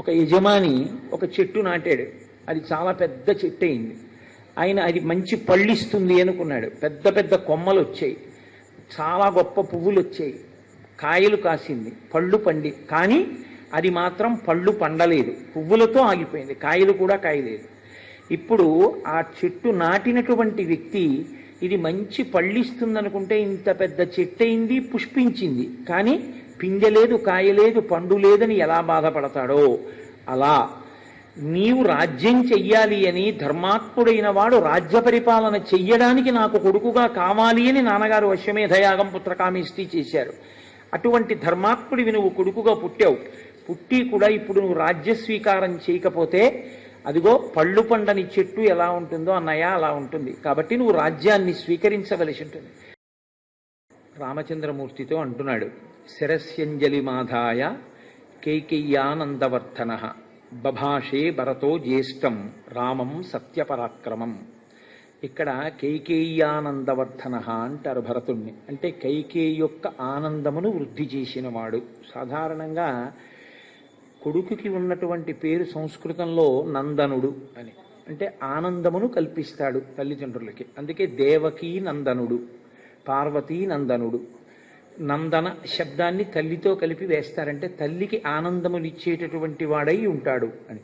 ఒక యజమాని ఒక చెట్టు నాటాడు. అది చాలా పెద్ద చెట్టు అయింది. ఆయన అది మంచి పళ్ళిస్తుంది అనుకున్నాడు. పెద్ద పెద్ద కొమ్మలు వచ్చాయి, చాలా గొప్ప పువ్వులు వచ్చాయి, కాయలు కాసింది, పళ్ళు పండి. కానీ అది మాత్రం పళ్ళు పండలేదు, పువ్వులతో ఆగిపోయింది, కాయలు కూడా కాయలేదు. ఇప్పుడు ఆ చెట్టు నాటినటువంటి వ్యక్తి ఇది మంచి పళ్ళిస్తుందనుకుంటే ఇంత పెద్ద చెట్టు అయింది, పుష్పించింది, కానీ పిందెలేదు, కాయలేదు, పండు లేదని ఎలా బాధపడతాడో అలా నీవు రాజ్యం చెయ్యాలి అని ధర్మాత్ముడైన వాడు రాజ్య పరిపాలన చెయ్యడానికి నాకు కొడుకుగా కావాలి అని నాన్నగారు అశ్వమేధయాగం పుత్రకామేష్టి చేశారు. అటువంటి ధర్మాత్ముడివి నువ్వు కొడుకుగా పుట్టావు. పుట్టి కూడా ఇప్పుడు నువ్వు రాజ్య స్వీకారం చేయకపోతే అదిగో పళ్ళు పండని చెట్టు ఎలా ఉంటుందో అన్నయ్య అలా ఉంటుంది. కాబట్టి నువ్వు రాజ్యాన్ని స్వీకరించవలసి ఉంటుంది. రామచంద్రమూర్తితో అంటున్నాడు, శిరస్యంజలి మాధాయ కైకేయ్యానందవర్ధన బభాషే భరతో జ్యేష్టం రామం సత్యపరాక్రమం. ఇక్కడ కైకేయ్యానందవర్ధన అంటారు భరతుణ్ణి. అంటే కైకేయి యొక్క ఆనందమును వృద్ధి చేసినవాడు. సాధారణంగా కొడుకుకి ఉన్నటువంటి పేరు సంస్కృతంలో నందనుడు అని, అంటే ఆనందమును కల్పిస్తాడు తల్లిదండ్రులకి. అందుకే దేవకీ నందనుడు, పార్వతీ నందనుడు. నందన శబ్దాన్ని తల్లితో కలిపి వేస్తారంటే తల్లికి ఆనందమునిచ్చేటటువంటి వాడై ఉంటాడు అని.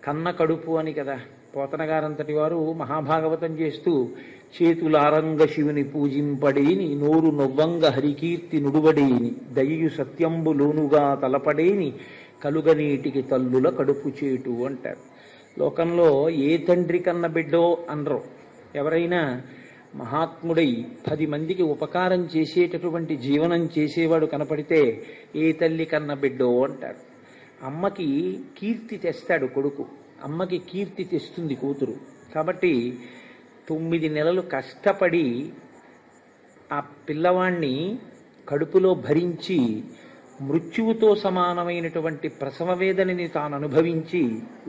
కన్న కడుపు అని కదా పోతన గారంతటి వారు మహాభాగవతం చేస్తూ చేతులారంగ శివుని పూజింపడేని నోరు నొవ్వంగ హరికీర్తి నుడువడేని దయయు సత్యంబు లోనుగా తలపడేని కలుగనీటికి తల్లుల కడుపు చేటు అంటారు. లోకంలో ఏ తండ్రి కన్న బిడ్డో అనరు. ఎవరైనా మహాత్ముడై 10 మందికి ఉపకారం చేసేటటువంటి జీవనం చేసేవాడు కనపడితే ఏ తల్లి కన్న బిడ్డో అంటారు. అమ్మకి కీర్తి తెస్తాడు కొడుకు, అమ్మకి కీర్తి తెస్తుంది కూతురు. కాబట్టి 9 నెలలు కష్టపడి ఆ పిల్లవాణ్ణి కడుపులో భరించి మృత్యువుతో సమానమైనటువంటి ప్రసవ వేదనని తాను అనుభవించి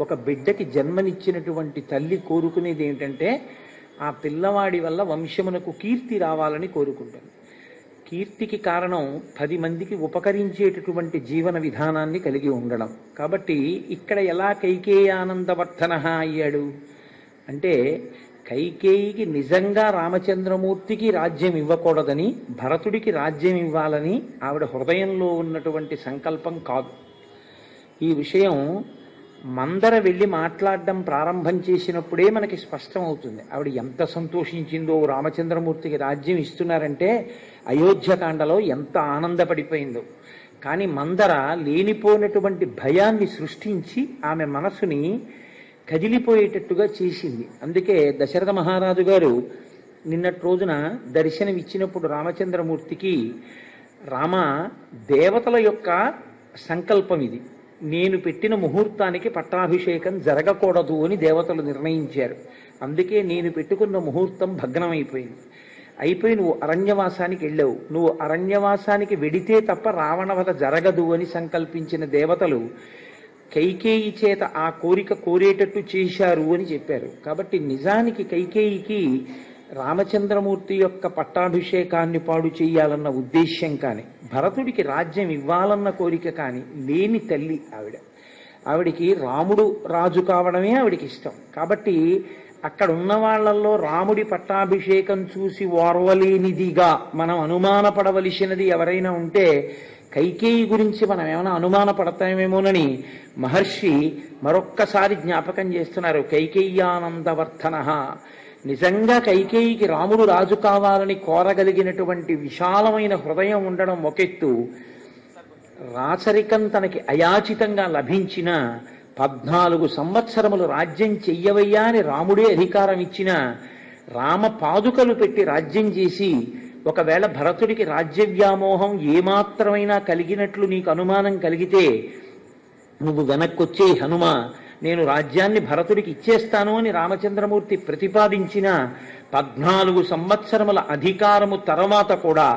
ఒక బిడ్డకి జన్మనిచ్చినటువంటి తల్లి కోరుకునేది ఏమిటంటే ఆ పిల్లవాడి వల్ల వంశమునకు కీర్తి రావాలని కోరుకుంటాను. కీర్తికి కారణం 10 మందికి ఉపకరించేటటువంటి జీవన విధానాన్ని కలిగి ఉండడం. కాబట్టి ఇక్కడ ఎలా కైకేయానందవర్ధన అయ్యాడు అంటే కైకేయికి నిజంగా రామచంద్రమూర్తికి రాజ్యం ఇవ్వకూడదని, భరతుడికి రాజ్యం ఇవ్వాలని ఆవిడ హృదయంలో ఉన్నటువంటి సంకల్పం కాదు. ఈ విషయం మందర వెళ్ళి మాట్లాడడం ప్రారంభం చేసినప్పుడే మనకి స్పష్టం అవుతుంది. ఆవిడ ఎంత సంతోషించిందో, రామచంద్రమూర్తికి రాజ్యం ఇస్తున్నారంటే అయోధ్యకాండలో ఎంత ఆనందపడిపోయిందో. కానీ మందర లేనిపోయినటువంటి భయాన్ని సృష్టించి ఆమె మనసుని కదిలిపోయేటట్టుగా చేసింది. అందుకే దశరథ మహారాజు గారు నిన్నటి రోజున దర్శనమిచ్చినప్పుడు రామచంద్రమూర్తికి, రామ దేవతల యొక్క సంకల్పం ఇది, నేను పెట్టిన ముహూర్తానికి పట్టాభిషేకం జరగకూడదు అని దేవతలు నిర్ణయించారు. అందుకే నేను పెట్టుకున్న ముహూర్తం భగ్నమైపోయింది. అయిపోయి నువ్వు అరణ్యవాసానికి వెళ్ళావు. నువ్వు అరణ్యవాసానికి వెడితే తప్ప రావణవధ జరగదు అని సంకల్పించిన దేవతలు కైకేయి చేత ఆ కోరిక కోరేటట్టు చేశారు అని చెప్పారు. కాబట్టి నిజానికి కైకేయికి రామచంద్రమూర్తి యొక్క పట్టాభిషేకాన్ని పాడు చేయాలన్న ఉద్దేశ్యం కానీ, భరతుడికి రాజ్యం ఇవ్వాలన్న కోరిక కానీ లేని తల్లి ఆవిడ. ఆవిడికి రాముడు రాజు కావడమే ఆవిడికి ఇష్టం. కాబట్టి అక్కడ ఉన్న వాళ్లలో రాముడి పట్టాభిషేకం చూసి ఓర్వలేనిదిగా మనం అనుమానపడవలసినది ఎవరైనా ఉంటే కైకేయి గురించి మనం ఏమైనా అనుమాన పడతామేమోనని మహర్షి మరొక్కసారి జ్ఞాపకం చేస్తున్నారు. కైకేయ్యానందవర్ధన. నిజంగా కైకేయికి రాముడు రాజు కావాలని కోరగలిగినటువంటి విశాలమైన హృదయం ఉండడం ఒకెత్తు, రాచరికం తనకి అయాచితంగా లభించిన 14 సంవత్సరములు రాజ్యం చెయ్యవయ్యా అని రాముడే అధికారం ఇచ్చిన, రామ పాదుకలు పెట్టి రాజ్యం చేసి ఒకవేళ భరతుడికి రాజ్య వ్యామోహం ఏమాత్రమైనా కలిగినట్లు నీకు అనుమానం కలిగితే నువ్వు వెనక్కొచ్చే హనుమ, నేను రాజ్యాన్ని భరతుడికి ఇచ్చేస్తాను అని రామచంద్రమూర్తి ప్రతిపాదించిన 14 సంవత్సరముల అధికారము తర్వాత కూడా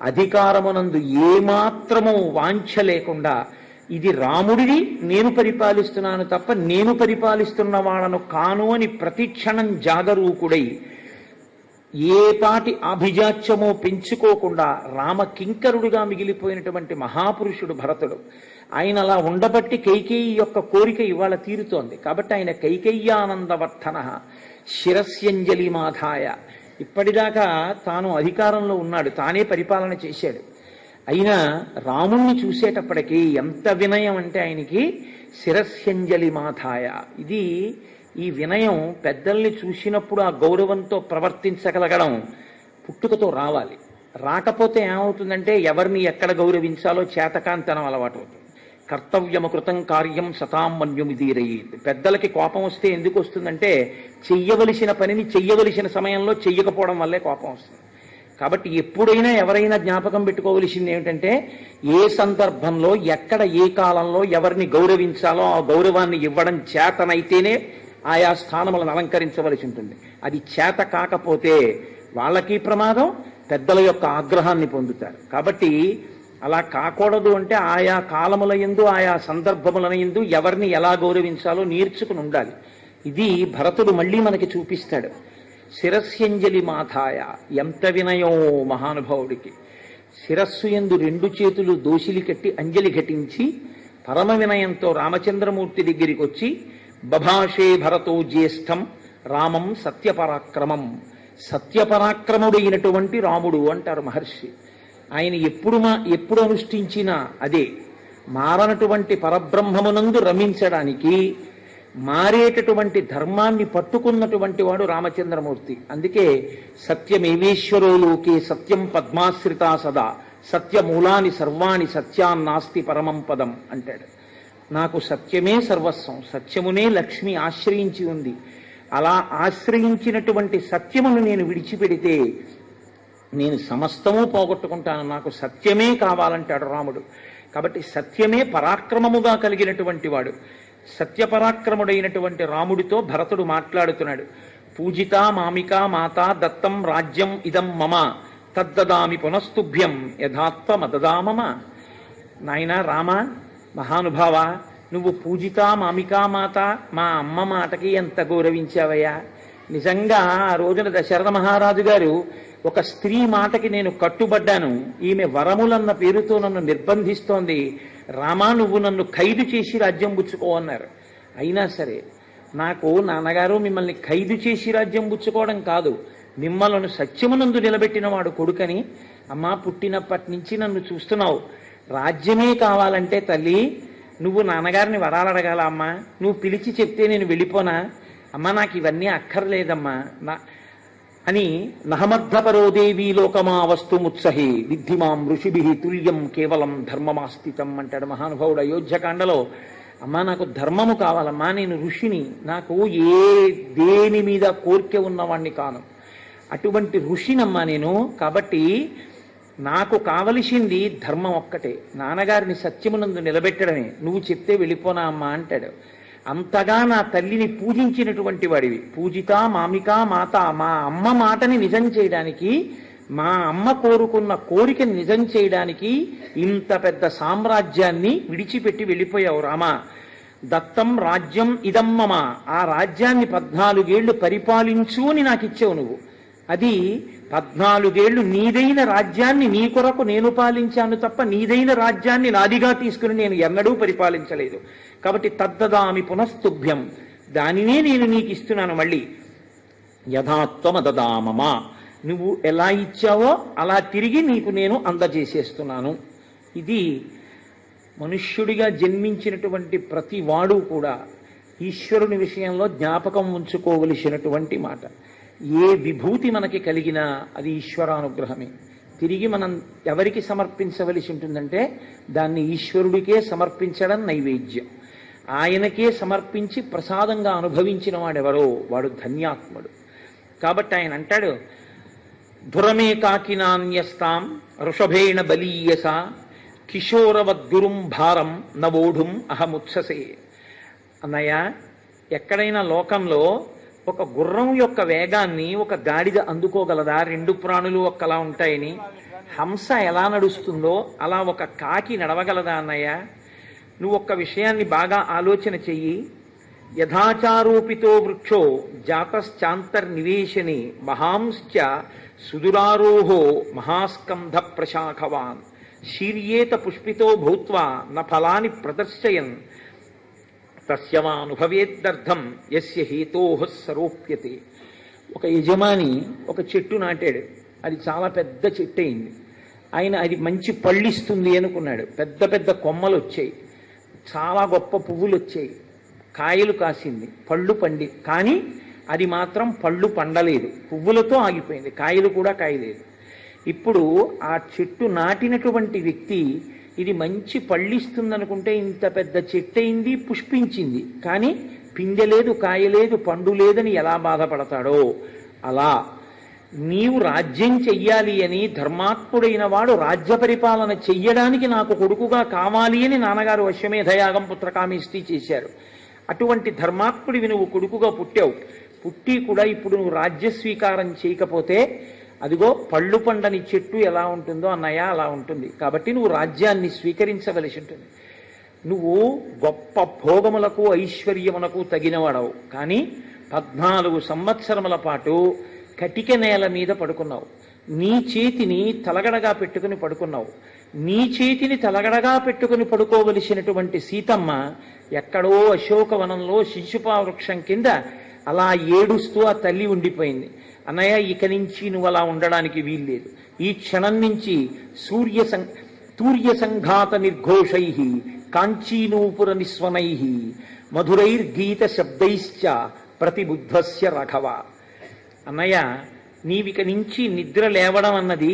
అధికారమునందు ఏమాత్రము వాంఛ లేకుండా ఇది రాముడిని, నేను పరిపాలిస్తున్నాను తప్ప నేను పరిపాలిస్తున్న వాళ్ళను కాను అని ప్రతిక్షణం జాగరూకుడై ఏ పాటి అభిజాత్యమో పెంచుకోకుండా రామ కింకరుడుగా మిగిలిపోయినటువంటి మహాపురుషుడు భరతుడు. ఆయన అలా ఉండబట్టి కైకేయి యొక్క కోరిక ఇవాళ తీరుతోంది. కాబట్టి ఆయన కైకేయ్యానందవర్ధన శిరస్యంజలి మాధాయ. ఇప్పటిదాకా తాను అధికారంలో ఉన్నాడు, తానే పరిపాలన చేశాడు. అయినా రాముణ్ణి చూసేటప్పటికీ ఎంత వినయం అంటే ఆయనకి శిరస్యంజలి మాధాయ. ఇది ఈ వినయం పెద్దల్ని చూసినప్పుడు ఆ గౌరవంతో ప్రవర్తించగలగడం పుట్టుకతో రావాలి. రాకపోతే ఏమవుతుందంటే ఎవరిని ఎక్కడ గౌరవించాలో చేతకాంతనం అలవాటు అవుతుంది. కర్తవ్యము కృతం కార్యం సతాం మన్యుమిదీరయేత్. పెద్దలకి కోపం వస్తే ఎందుకు వస్తుందంటే చెయ్యవలసిన పనిని చెయ్యవలసిన సమయంలో చెయ్యకపోవడం వల్లే కోపం వస్తుంది. కాబట్టి ఎప్పుడైనా ఎవరైనా జ్ఞాపకం పెట్టుకోవలసింది ఏమిటంటే ఏ సందర్భంలో ఎక్కడ ఏ కాలంలో ఎవరిని గౌరవించాలో ఆ గౌరవాన్ని ఇవ్వడం చేతనైతేనే ఆయా స్థానములను అలంకరించవలసి ఉంటుంది. అది చేత కాకపోతే వాళ్ళకి ప్రమాదం, పెద్దల యొక్క ఆగ్రహాన్ని పొందుతారు. కాబట్టి అలా కాకూడదు అంటే ఆయా కాలముల యందు ఆయా సందర్భముల యందు ఎవరిని ఎలా గౌరవించాలో నేర్చుకుని ఉండాలి. ఇది భరతుడు మళ్ళీ మనకి చూపిస్తాడు. శిరస్యంజలి మాథాయ. ఎంత వినయం మహానుభావుడికి! శిరస్సు యందు 2 చేతులు దోసిలి కట్టి అంజలి ఘటించి పరమ వినయంతో రామచంద్రమూర్తి దగ్గరికి వచ్చి బభాషే భరతో జ్యేష్ఠం రామం సత్యపరాక్రమం. సత్యపరాక్రముడైనటువంటి రాముడు అంటారు మహర్షి. ఆయన ఎప్పుడు అనుష్ఠించినా అదే మారనటువంటి పరబ్రహ్మమునందు రమించడానికి మారేటటువంటి ధర్మాన్ని పట్టుకున్నటువంటి వాడు రామచంద్రమూర్తి. అందుకే సత్యమేవేశ్వరో లోకే సత్యం పద్మాశ్రితా సదా సత్యమూలాని సర్వాణి సత్యాన్నాస్తి పరమం పదం అంటాడు. నాకు సత్యమే సర్వస్వం, సత్యమునే లక్ష్మి ఆశ్రయించి ఉంది. అలా ఆశ్రయించినటువంటి సత్యమును నేను విడిచిపెడితే నేను సమస్తము పోగొట్టుకుంటాను, నాకు సత్యమే కావాలంటాడు రాముడు. కాబట్టి సత్యమే పరాక్రమముగా కలిగినటువంటి వాడు. సత్యపరాక్రముడైనటువంటి రాముడితో భరతుడు మాట్లాడుతున్నాడు. పూజిత మామిక మాత దత్తం రాజ్యం ఇదం మమ తద్దదామి పునస్తుభ్యం యథాత్వమదదామమ. నాయన రామ, మహానుభావ, నువ్వు పూజిత మామికా మాత, మా అమ్మ మాటకి ఎంత గౌరవించావయ్యా! నిజంగా ఆ రోజున దశరథ మహారాజు గారు ఒక స్త్రీ మాటకి నేను కట్టుబడ్డాను, ఈమె వరములన్న పేరుతో నన్ను నిర్బంధిస్తోంది, రామా నువ్వు నన్ను ఖైదు చేసి రాజ్యం పుచ్చుకో అన్నారు. అయినా సరే నాకు నాన్నగారు మిమ్మల్ని ఖైదు చేసి రాజ్యం పుచ్చుకోవడం కాదు, మిమ్మల్ని సత్యమునందు నిలబెట్టిన వాడు కొడుకని, అమ్మా పుట్టినప్పటి నుంచి నన్ను చూస్తున్నావు, రాజ్యమే కావాలంటే తల్లి నువ్వు నాన్నగారిని వరాలు అడగాల అమ్మా, నువ్వు పిలిచి చెప్తే నేను వెళ్ళిపోనా అమ్మా, నాకు ఇవన్నీ అక్కర్లేదమ్మా అని నహమర్ధపరోదేవీ లోకమా వస్తుముత్సహి విద్ధిమాం ఋషిభి తుల్యం కేవలం ధర్మమాస్థితం అంటాడు మహానుభావుడు అయోధ్యకాండలో. అమ్మా నాకు ధర్మము కావాలమ్మా, నేను ఋషిని, నాకు దేని మీద కోరిక ఉన్నవాణ్ణి కాను, అటువంటి ఋషినమ్మా నేను. కాబట్టి నాకు కావలసింది ధర్మం ఒక్కటే, నాన్నగారిని సత్యమునందు నిలబెట్టడమే, నువ్వు చెప్తే వెళ్ళిపోనా అమ్మా అంటాడు. అంతగా నా తల్లిని పూజించినటువంటి వాడివి, పూజిత మామిక మాత, మా అమ్మ మాటని నిజం చేయడానికి, మా అమ్మ కోరుకున్న కోరికని నిజం చేయడానికి ఇంత పెద్ద సామ్రాజ్యాన్ని విడిచిపెట్టి వెళ్ళిపోయావు రామా. దత్తం రాజ్యం ఇదం మమ, ఆ రాజ్యాన్ని 14 ఏళ్లు పరిపాలించు అని నాకు ఇచ్చావు నువ్వు. అది 14 ఏళ్లు నీదైన రాజ్యాన్ని నీ కొరకు నేను పాలించాను తప్ప నీదైన రాజ్యాన్ని నాదిగా తీసుకుని నేను ఎన్నడూ పరిపాలించలేదు. కాబట్టి తద్దదామి పునస్తుభ్యం, దానినే నేను నీకు ఇస్తున్నాను మళ్ళీ. యథాత్వమదదామమా, నువ్వు ఎలా ఇచ్చావో అలా తిరిగి నీకు నేను అందజేసేస్తున్నాను. ఇది మనుష్యుడిగా జన్మించినటువంటి ప్రతి వాడు కూడా ఈశ్వరుని విషయంలో జ్ఞాపకం ఉంచుకోవలసినటువంటి మాట. ఏ విభూతి మనకి కలిగినా అది ఈశ్వరానుగ్రహమే. తిరిగి మనం ఎవరికి సమర్పించవలసి ఉంటుందంటే దాన్ని ఈశ్వరుడికే సమర్పించడం నైవేద్యం. ఆయనకే సమర్పించి ప్రసాదంగా అనుభవించిన వాడెవరో వాడు ధన్యాత్ముడు. కాబట్టి ఆయన అంటాడు, ధురమే కాకినాన్యస్తాం వృషభేణ బలీయస కిశోరవద్గురుం భారం నవోఢుం అహముత్ససే. అన్నయ్య, ఎక్కడైనా లోకంలో ఒక గుర్రం యొక్క వేగాన్ని ఒక గాడిద అందుకోగలదా? 2 ప్రాణులు ఒక్కలా ఉంటాయని. హంస ఎలా నడుస్తుందో అలా ఒక కాకి నడవగలదా అన్నయ్య? నువ్వు ఒక్క విషయాన్ని బాగా ఆలోచన చెయ్యి. యథాచారోపితో వృక్షో జాతశ్చాంతర్నివేశని మహాంశ్చ సుదురారోహో మహాస్కంధ ప్రశాఖవాన్ శీర్యేత పుష్పితో భూత్వా న ఫలాని ప్రదర్శయన్ తస్యవానుభవేద్దర్థం యస్య హేతోః సరోప్యతే. ఒక యజమాని ఒక చెట్టు నాటాడు, అది చాలా పెద్ద చెట్టు అయింది. ఆయన అది మంచి పళ్ళిస్తుంది అనుకున్నాడు. పెద్ద పెద్ద కొమ్మలు వచ్చాయి, చాలా గొప్ప పువ్వులు వచ్చాయి, కాయలు కాసింది, పళ్ళు పండి, కానీ అది మాత్రం పళ్ళు పండలేదు, పువ్వులతో ఆగిపోయింది, కాయలు కూడా కాయలేదు. ఇప్పుడు ఆ చెట్టు నాటినటువంటి వ్యక్తి ఇది మంచి పళ్ళిస్తుందనుకుంటే ఇంత పెద్ద చెట్టు అయింది, పుష్పించింది, కానీ పిందెలేదు, కాయలేదు, పండు లేదని ఎలా బాధపడతాడో అలా నీవు రాజ్యం చెయ్యాలి అని ధర్మాత్ముడైన వాడు రాజ్య పరిపాలన చెయ్యడానికి నాకు కొడుకుగా కావాలి అని నాన్నగారు అశ్వమేధయాగం పుత్రకామేష్టి చేశారు. అటువంటి ధర్మాత్ముడివి నువ్వు కొడుకుగా పుట్టావు. పుట్టి కూడా ఇప్పుడు నువ్వు రాజ్య స్వీకారం చేయకపోతే అదిగో పళ్ళు పండని చెట్టు ఎలా ఉంటుందో అన్నయ్య అలా ఉంటుంది. కాబట్టి నువ్వు రాజ్యాన్ని స్వీకరించవలసి ఉంటుంది. నువ్వు గొప్ప భోగములకు ఐశ్వర్యమునకు తగినవాడవు, కానీ 14 సంవత్సరముల పాటు కటిక నేల మీద పడుకున్నావు. నీ చేతిని తలగడగా పెట్టుకుని పడుకున్నావు. నీ చేతిని తలగడగా పెట్టుకుని పడుకోవలసినటువంటి సీతమ్మ ఎక్కడో అశోకవనంలో శిశుపా వృక్షం కింద అలా ఏడుస్తూ ఆ తల్లి ఉండిపోయింది. అన్నయ్య, ఇక నుంచి నువ్వు అలా ఉండడానికి వీల్లేదు. ఈ క్షణం నుంచి తూర్య సంఘాత నిర్ఘోషై కాంచీనూపుర నిస్వనై మధురైర్గీత శబ్దైశ్చ ప్రతిబుద్ధస్య రాఘవ. అన్నయ్య, నీవిక నుంచి నిద్ర లేవడం అన్నది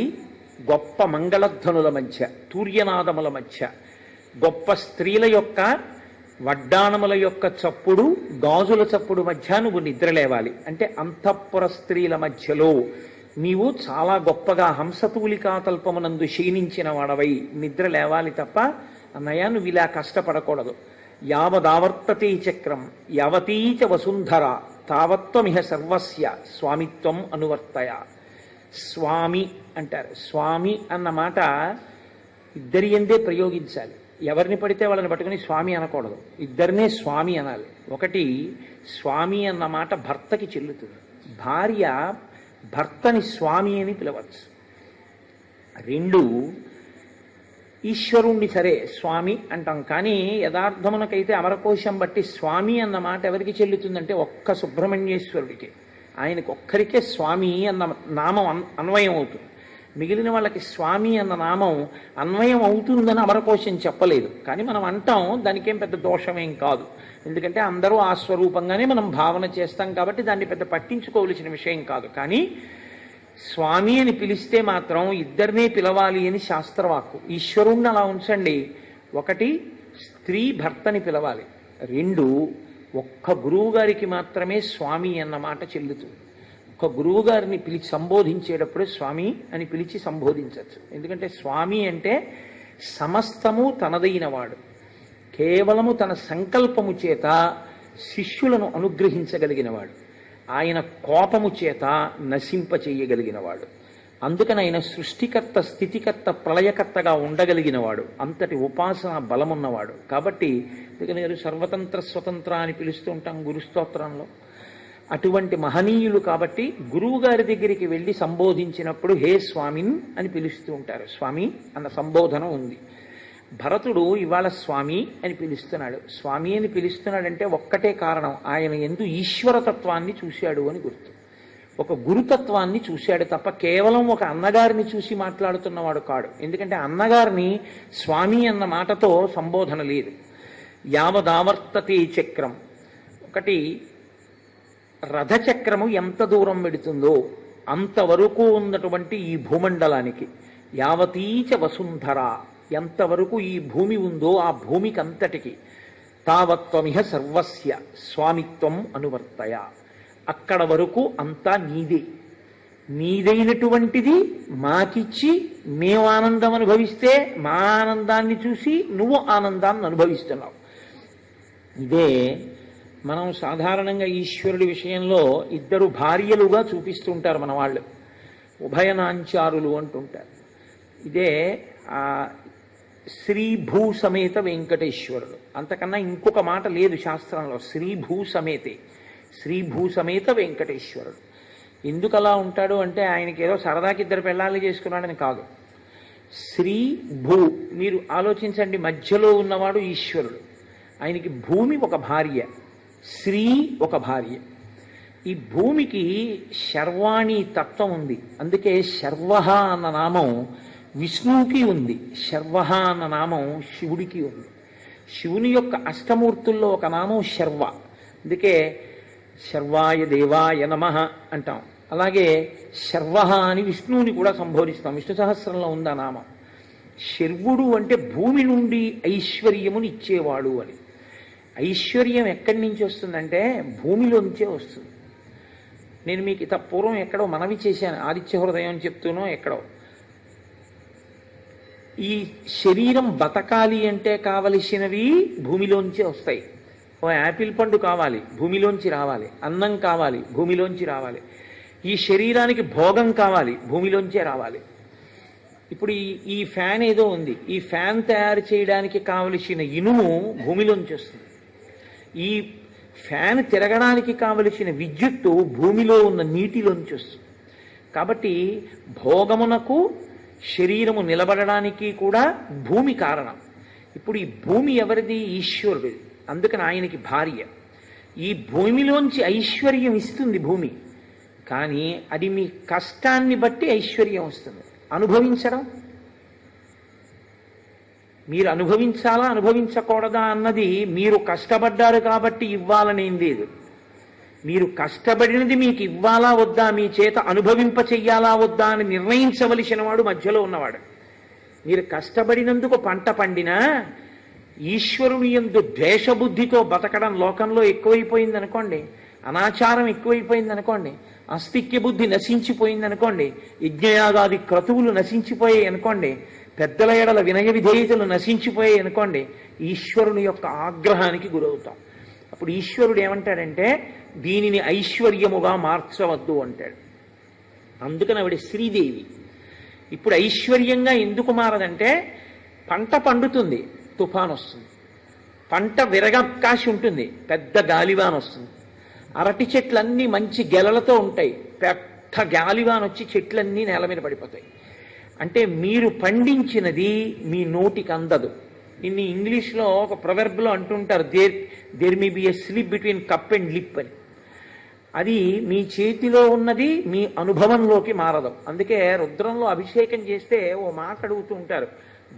గొప్ప మంగళధ్వనుల మధ్య, తూర్యనాదముల మధ్య, గొప్ప స్త్రీల యొక్క వడ్డాణముల యొక్క చప్పుడు, గాజుల చప్పుడు మధ్య నువ్వు నిద్ర లేవాలి. అంటే అంతఃపుర స్త్రీల మధ్యలో నీవు చాలా గొప్పగా హంసతూలికా తల్పమునందు క్షీణించిన వాడవై నిద్ర లేవాలి తప్ప అన్నయ్య నువ్వు ఇలా కష్టపడకూడదు. యావదావర్తతే చక్రం యావతీచ వసుంధర తావత్వమిహ సర్వస్య స్వామిత్వం అనువర్తయ. స్వామి అంటారు. స్వామి అన్న మాట ఇద్దరి ఎందే ప్రయోగించాలి. ఎవరిని పడితే వాళ్ళని పట్టుకుని స్వామి అనకూడదు, ఇద్దరినే స్వామి అనాలి. ఒకటి, స్వామి అన్న మాట భర్తకి చెల్లుతుంది, భార్య భర్తని స్వామి అని పిలవచ్చు. 2, ఈశ్వరుణ్ణి సరే స్వామి అంటాం, కానీ యథార్థమునకైతే అమరకోశం బట్టి స్వామి అన్న మాట ఎవరికి చెల్లుతుందంటే ఒక్క సుబ్రహ్మణ్యేశ్వరుడికి, ఆయనకు ఒక్కరికే స్వామి అన్న నామం అన్వయం అవుతుంది. మిగిలిన వాళ్ళకి స్వామి అన్న నామం అన్వయం అవుతుందని అమరకోశం చెప్పలేదు, కానీ మనం అంటాం, దానికేం పెద్ద దోషమేం కాదు. ఎందుకంటే అందరూ ఆ స్వరూపంగానే మనం భావన చేస్తాం కాబట్టి దాన్ని పెద్ద పట్టించుకోవలసిన విషయం కాదు. కానీ స్వామి అని పిలిస్తే మాత్రం ఇద్దరినే పిలవాలి అని శాస్త్రవాక్కు. ఈశ్వరుణ్ణి అలా ఉంచండి. 1, స్త్రీ భర్తని పిలవాలి. 2, ఒక్క గురువు గారికి మాత్రమే స్వామి అన్న మాట చెల్లుతుంది. ఒక గురువు గారిని పిలిచి సంబోధించేటప్పుడు స్వామి అని పిలిచి సంబోధించవచ్చు. ఎందుకంటే స్వామి అంటే సమస్తము తనదైనవాడు, కేవలము తన సంకల్పము చేత శిష్యులను అనుగ్రహించగలిగినవాడు, ఆయన కోపము చేత నశింపచేయగలిగినవాడు. అందుకని ఆయన సృష్టికర్త, స్థితికర్త, ప్రళయకర్తగా ఉండగలిగినవాడు, అంతటి ఉపాసన బలమున్నవాడు. కాబట్టి అందుకని సర్వతంత్ర స్వతంత్ర అని పిలుస్తూ ఉంటాం గురుస్తోత్రంలో. అటువంటి మహనీయులు కాబట్టి గురువు గారి దగ్గరికి వెళ్ళి సంబోధించినప్పుడు హే స్వామిన్ అని పిలుస్తూ ఉంటారు. స్వామి అన్న సంబోధన ఉంది. భరతుడు ఇవాళ స్వామి అని పిలుస్తున్నాడు. స్వామి అని పిలుస్తున్నాడంటే ఒక్కటే కారణం, ఆయన యందు ఈశ్వరతత్వాన్ని చూశాడు అని గుర్తు. ఒక గురుతత్వాన్ని చూశాడు తప్ప కేవలం ఒక అన్నగారిని చూసి మాట్లాడుతున్నవాడు కాడు. ఎందుకంటే అన్నగారిని స్వామి అన్న మాటతో సంబోధన లేదు. యావదావర్తతే చక్రం. ఒకటి, రథచక్రము ఎంత దూరం పెడుతుందో అంతవరకు ఉన్నటువంటి ఈ భూమండలానికి, యావతీచ వసుంధర, ఎంతవరకు ఈ భూమి ఉందో ఆ భూమికి అంతటికి, తావత్వమిహ సర్వస్య స్వామిత్వం అనువర్తయ, అక్కడ వరకు అంతా నీదే, నీదైనటువంటిది మాకిచ్చి మేము ఆనందం అనుభవిస్తే మా ఆనందాన్ని చూసి నువ్వు ఆనందాన్ని అనుభవిస్తున్నావు. ఇదే మనం సాధారణంగా ఈశ్వరుడి విషయంలో ఇద్దరు భార్యలుగా చూపిస్తుంటారు మన వాళ్ళు, ఉభయనాంచారులు అంటుంటారు. ఇదే శ్రీభూ సమేత వెంకటేశ్వరుడు. అంతకన్నా ఇంకొక మాట లేదు శాస్త్రంలో. శ్రీభూ సమేతే, శ్రీభూ సమేత వెంకటేశ్వరుడు. ఎందుకు అలా ఉంటాడు అంటే ఆయనకి ఏదో సరదాకి 2 పెళ్ళాలు చేసుకున్నాడని కాదు. శ్రీ భూ, మీరు ఆలోచించండి, మధ్యలో ఉన్నవాడు ఈశ్వరుడు, ఆయనకి భూమి ఒక భార్య, శ్రీ ఒక భార్య. ఈ భూమికి శర్వాణి తత్వం ఉంది, అందుకే శర్వ అన్న నామం విష్ణువుకి ఉంది, శర్వ అన్న నామం శివుడికి ఉంది. శివుని యొక్క అష్టమూర్తుల్లో ఒక నామం శర్వ, అందుకే శర్వాయ దేవాయ నమః అంటాం. అలాగే శర్వ అని విష్ణువుని కూడా సంబోధిస్తాం, విష్ణు సహస్రంలో ఉంది ఆ నామం. శర్వుడు అంటే భూమి నుండి ఐశ్వర్యముని ఇచ్చేవాడు అని. ఐశ్వర్యం ఎక్కడి నుంచి వస్తుందంటే భూమిలోంచే వస్తుంది. నేను మీకు ఇంత పూర్వం ఎక్కడో మనవి చేశాను, ఆదిత్య హృదయం అని చెప్తూనో ఎక్కడో, ఈ శరీరం బతకాలి అంటే కావలసినవి భూమిలోంచే వస్తాయి. ఓ యాపిల్ పండు కావాలి, భూమిలోంచి రావాలి. అన్నం కావాలి, భూమిలోంచి రావాలి. ఈ శరీరానికి భోగం కావాలి, భూమిలోంచే రావాలి. ఇప్పుడు ఈ ఫ్యాన్ ఏదో ఉంది, ఈ ఫ్యాన్ తయారు చేయడానికి కావలసిన ఇనుము భూమిలోంచి వస్తుంది. ఈ ఫ్యాన్ తిరగడానికి కావలసిన విద్యుత్తు భూమిలో ఉన్న నీటిలోంచి వస్తుంది. కాబట్టి భోగమునకు శరీరము నిలబడడానికి కూడా భూమి కారణం. ఇప్పుడు ఈ భూమి ఎవరిది? ఈశ్వరుడిది. అందుకని ఆయనకి భార్య. ఈ భూమిలోంచి ఐశ్వర్యం ఇస్తుంది భూమి, కానీ అది మీ కష్టాన్ని బట్టి ఐశ్వర్యం వస్తుంది. అనుభవించడం, మీరు అనుభవించాలా అనుభవించకూడదా అన్నది మీరు కష్టపడ్డారు కాబట్టి ఇవ్వాలనేం లేదు. మీరు కష్టపడినది మీకు ఇవ్వాలా వద్దా, మీ చేత అనుభవింప చెయ్యాలా వద్దా అని నిర్ణయించవలసిన వాడు మధ్యలో ఉన్నవాడు. మీరు కష్టపడినందుకు పంట పండినా ఈశ్వరుని యందు ద్వేషబుద్ధితో బతకడం లోకంలో ఎక్కువైపోయింది అనుకోండి, అనాచారం ఎక్కువైపోయింది అనుకోండి, అస్తిక్య బుద్ధి నశించిపోయింది అనుకోండి, యజ్ఞయాగాది క్రతువులు నశించిపోయాయి అనుకోండి, పెద్దల ఎడల వినయ విధేయతలు నశించిపోయాయి అనుకోండి, ఈశ్వరుని యొక్క ఆగ్రహానికి గురవుతాం. అప్పుడు ఈశ్వరుడు ఏమంటాడంటే దీనిని ఐశ్వర్యముగా మార్చవద్దు అంటాడు. అందుకని ఆవిడ శ్రీదేవి. ఇప్పుడు ఐశ్వర్యంగా ఎందుకు మారదంటే పంట పండుతుంది, తుఫాన్ వస్తుంది. పంట విరగకాశి ఉంటుంది, పెద్ద గాలివాన్ వస్తుంది. అరటి చెట్లన్నీ మంచి గెలలతో ఉంటాయి, పెద్ద గాలివాన్ వచ్చి చెట్లన్నీ నేల మీద పడిపోతాయి. అంటే మీరు పండించినది మీ నోటికి అందదు. ఇన్ని ఇంగ్లీష్లో ఒక ప్రొవెర్బ్లో అంటుంటారు, there may be a slip between cup and lip అని. అది మీ చేతిలో ఉన్నది మీ అనుభవంలోకి మారదు. అందుకే రుద్రంలో అభిషేకం చేస్తే ఓ మాట అడుగుతూ ఉంటారు,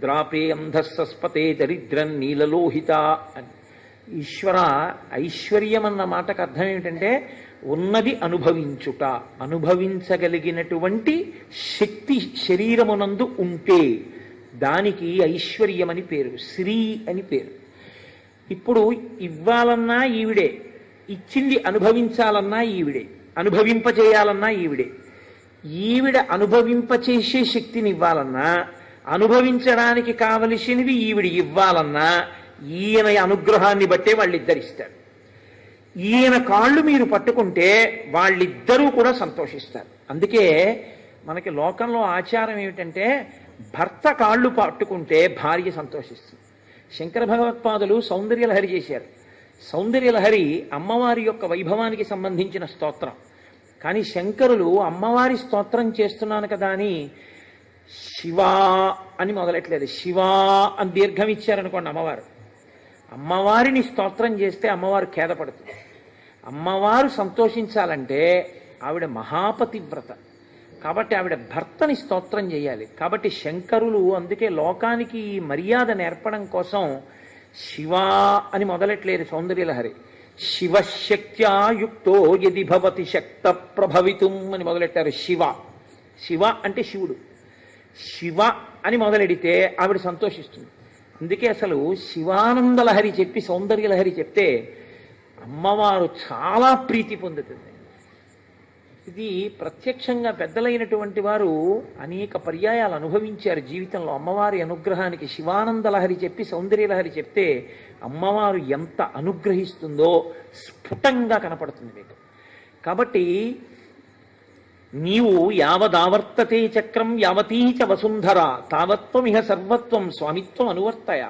ద్రాపే అంధస్సస్పతే దరిద్రం నీలలోహిత అని. ఈశ్వర, ఐశ్వర్యం అన్న మాటకు అర్థం ఏమిటంటే ఉన్నది అనుభవించుట, అనుభవించగలిగినటువంటి శక్తి శరీరమునందు ఉంటే దానికి ఐశ్వర్యమని పేరు, శ్రీ అని పేరు. ఇప్పుడు ఇవ్వాలన్నా ఈవిడే, ఇచ్చింది అనుభవించాలన్నా ఈవిడే, అనుభవింపచేయాలన్నా ఈవిడే. ఈవిడ అనుభవింపచేసే శక్తిని ఇవ్వాలన్నా, అనుభవించడానికి కావలసినవి ఈవిడ ఇవ్వాలన్నా ఈయన అనుగ్రహాన్ని బట్టే వాళ్ళిద్దరిస్తారు. ఈయన కాళ్ళు మీరు పట్టుకుంటే వాళ్ళిద్దరూ కూడా సంతోషిస్తారు. అందుకే మనకి లోకంలో ఆచారం ఏమిటంటే భర్త కాళ్ళు పట్టుకుంటే భార్య సంతోషిస్తుంది. శంకర భగవత్పాదులు సౌందర్యలహరి చేశారు. సౌందర్యలహరి అమ్మవారి యొక్క వైభవానికి సంబంధించిన స్తోత్రం. కానీ శంకరులు అమ్మవారి స్తోత్రం చేస్తున్నాను కదా అని శివా అని మొదలెట్లేదు, శివా అని దీర్ఘం ఇచ్చారనుకోండి అమ్మవారు. అమ్మవారిని స్తోత్రం చేస్తే అమ్మవారు ఖేదపడుతుంది. అమ్మవారు సంతోషించాలంటే ఆవిడ మహాపతివ్రత, కాబట్టి ఆవిడ భర్తని స్తోత్రం చేయాలి. కాబట్టి శంకరులు అందుకే లోకానికి ఈ మర్యాద నేర్పడం కోసం శివా అని మొదలెట్లేదు సౌందర్యలహరి. శివశక్త్యాయుక్తో యది భవతి శక్త ప్రభవితుం అని మొదలెట్టారు. శివ, శివ అంటే శివుడు. శివ అని మొదలెడితే ఆవిడ సంతోషిస్తుంది. అందుకే అసలు శివానందలహరి చెప్పి సౌందర్యలహరి చెప్తే అమ్మవారు చాలా ప్రీతి పొందుతుంది. ఇది ప్రత్యక్షంగా పెద్దలైనటువంటి వారు అనేక పర్యాయాలు అనుభవించారు జీవితంలో. అమ్మవారి అనుగ్రహానికి శివానందలహరి చెప్పి సౌందర్యలహరి చెప్తే అమ్మవారు ఎంత అనుగ్రహిస్తుందో స్ఫుటంగా కనపడుతుంది మీకు. కాబట్టి నీవు యావదావర్తతే చక్రం యావతీచ వసుంధర తావత్వమిహ సర్వత్వం స్వామిత్వం అనువర్తయ.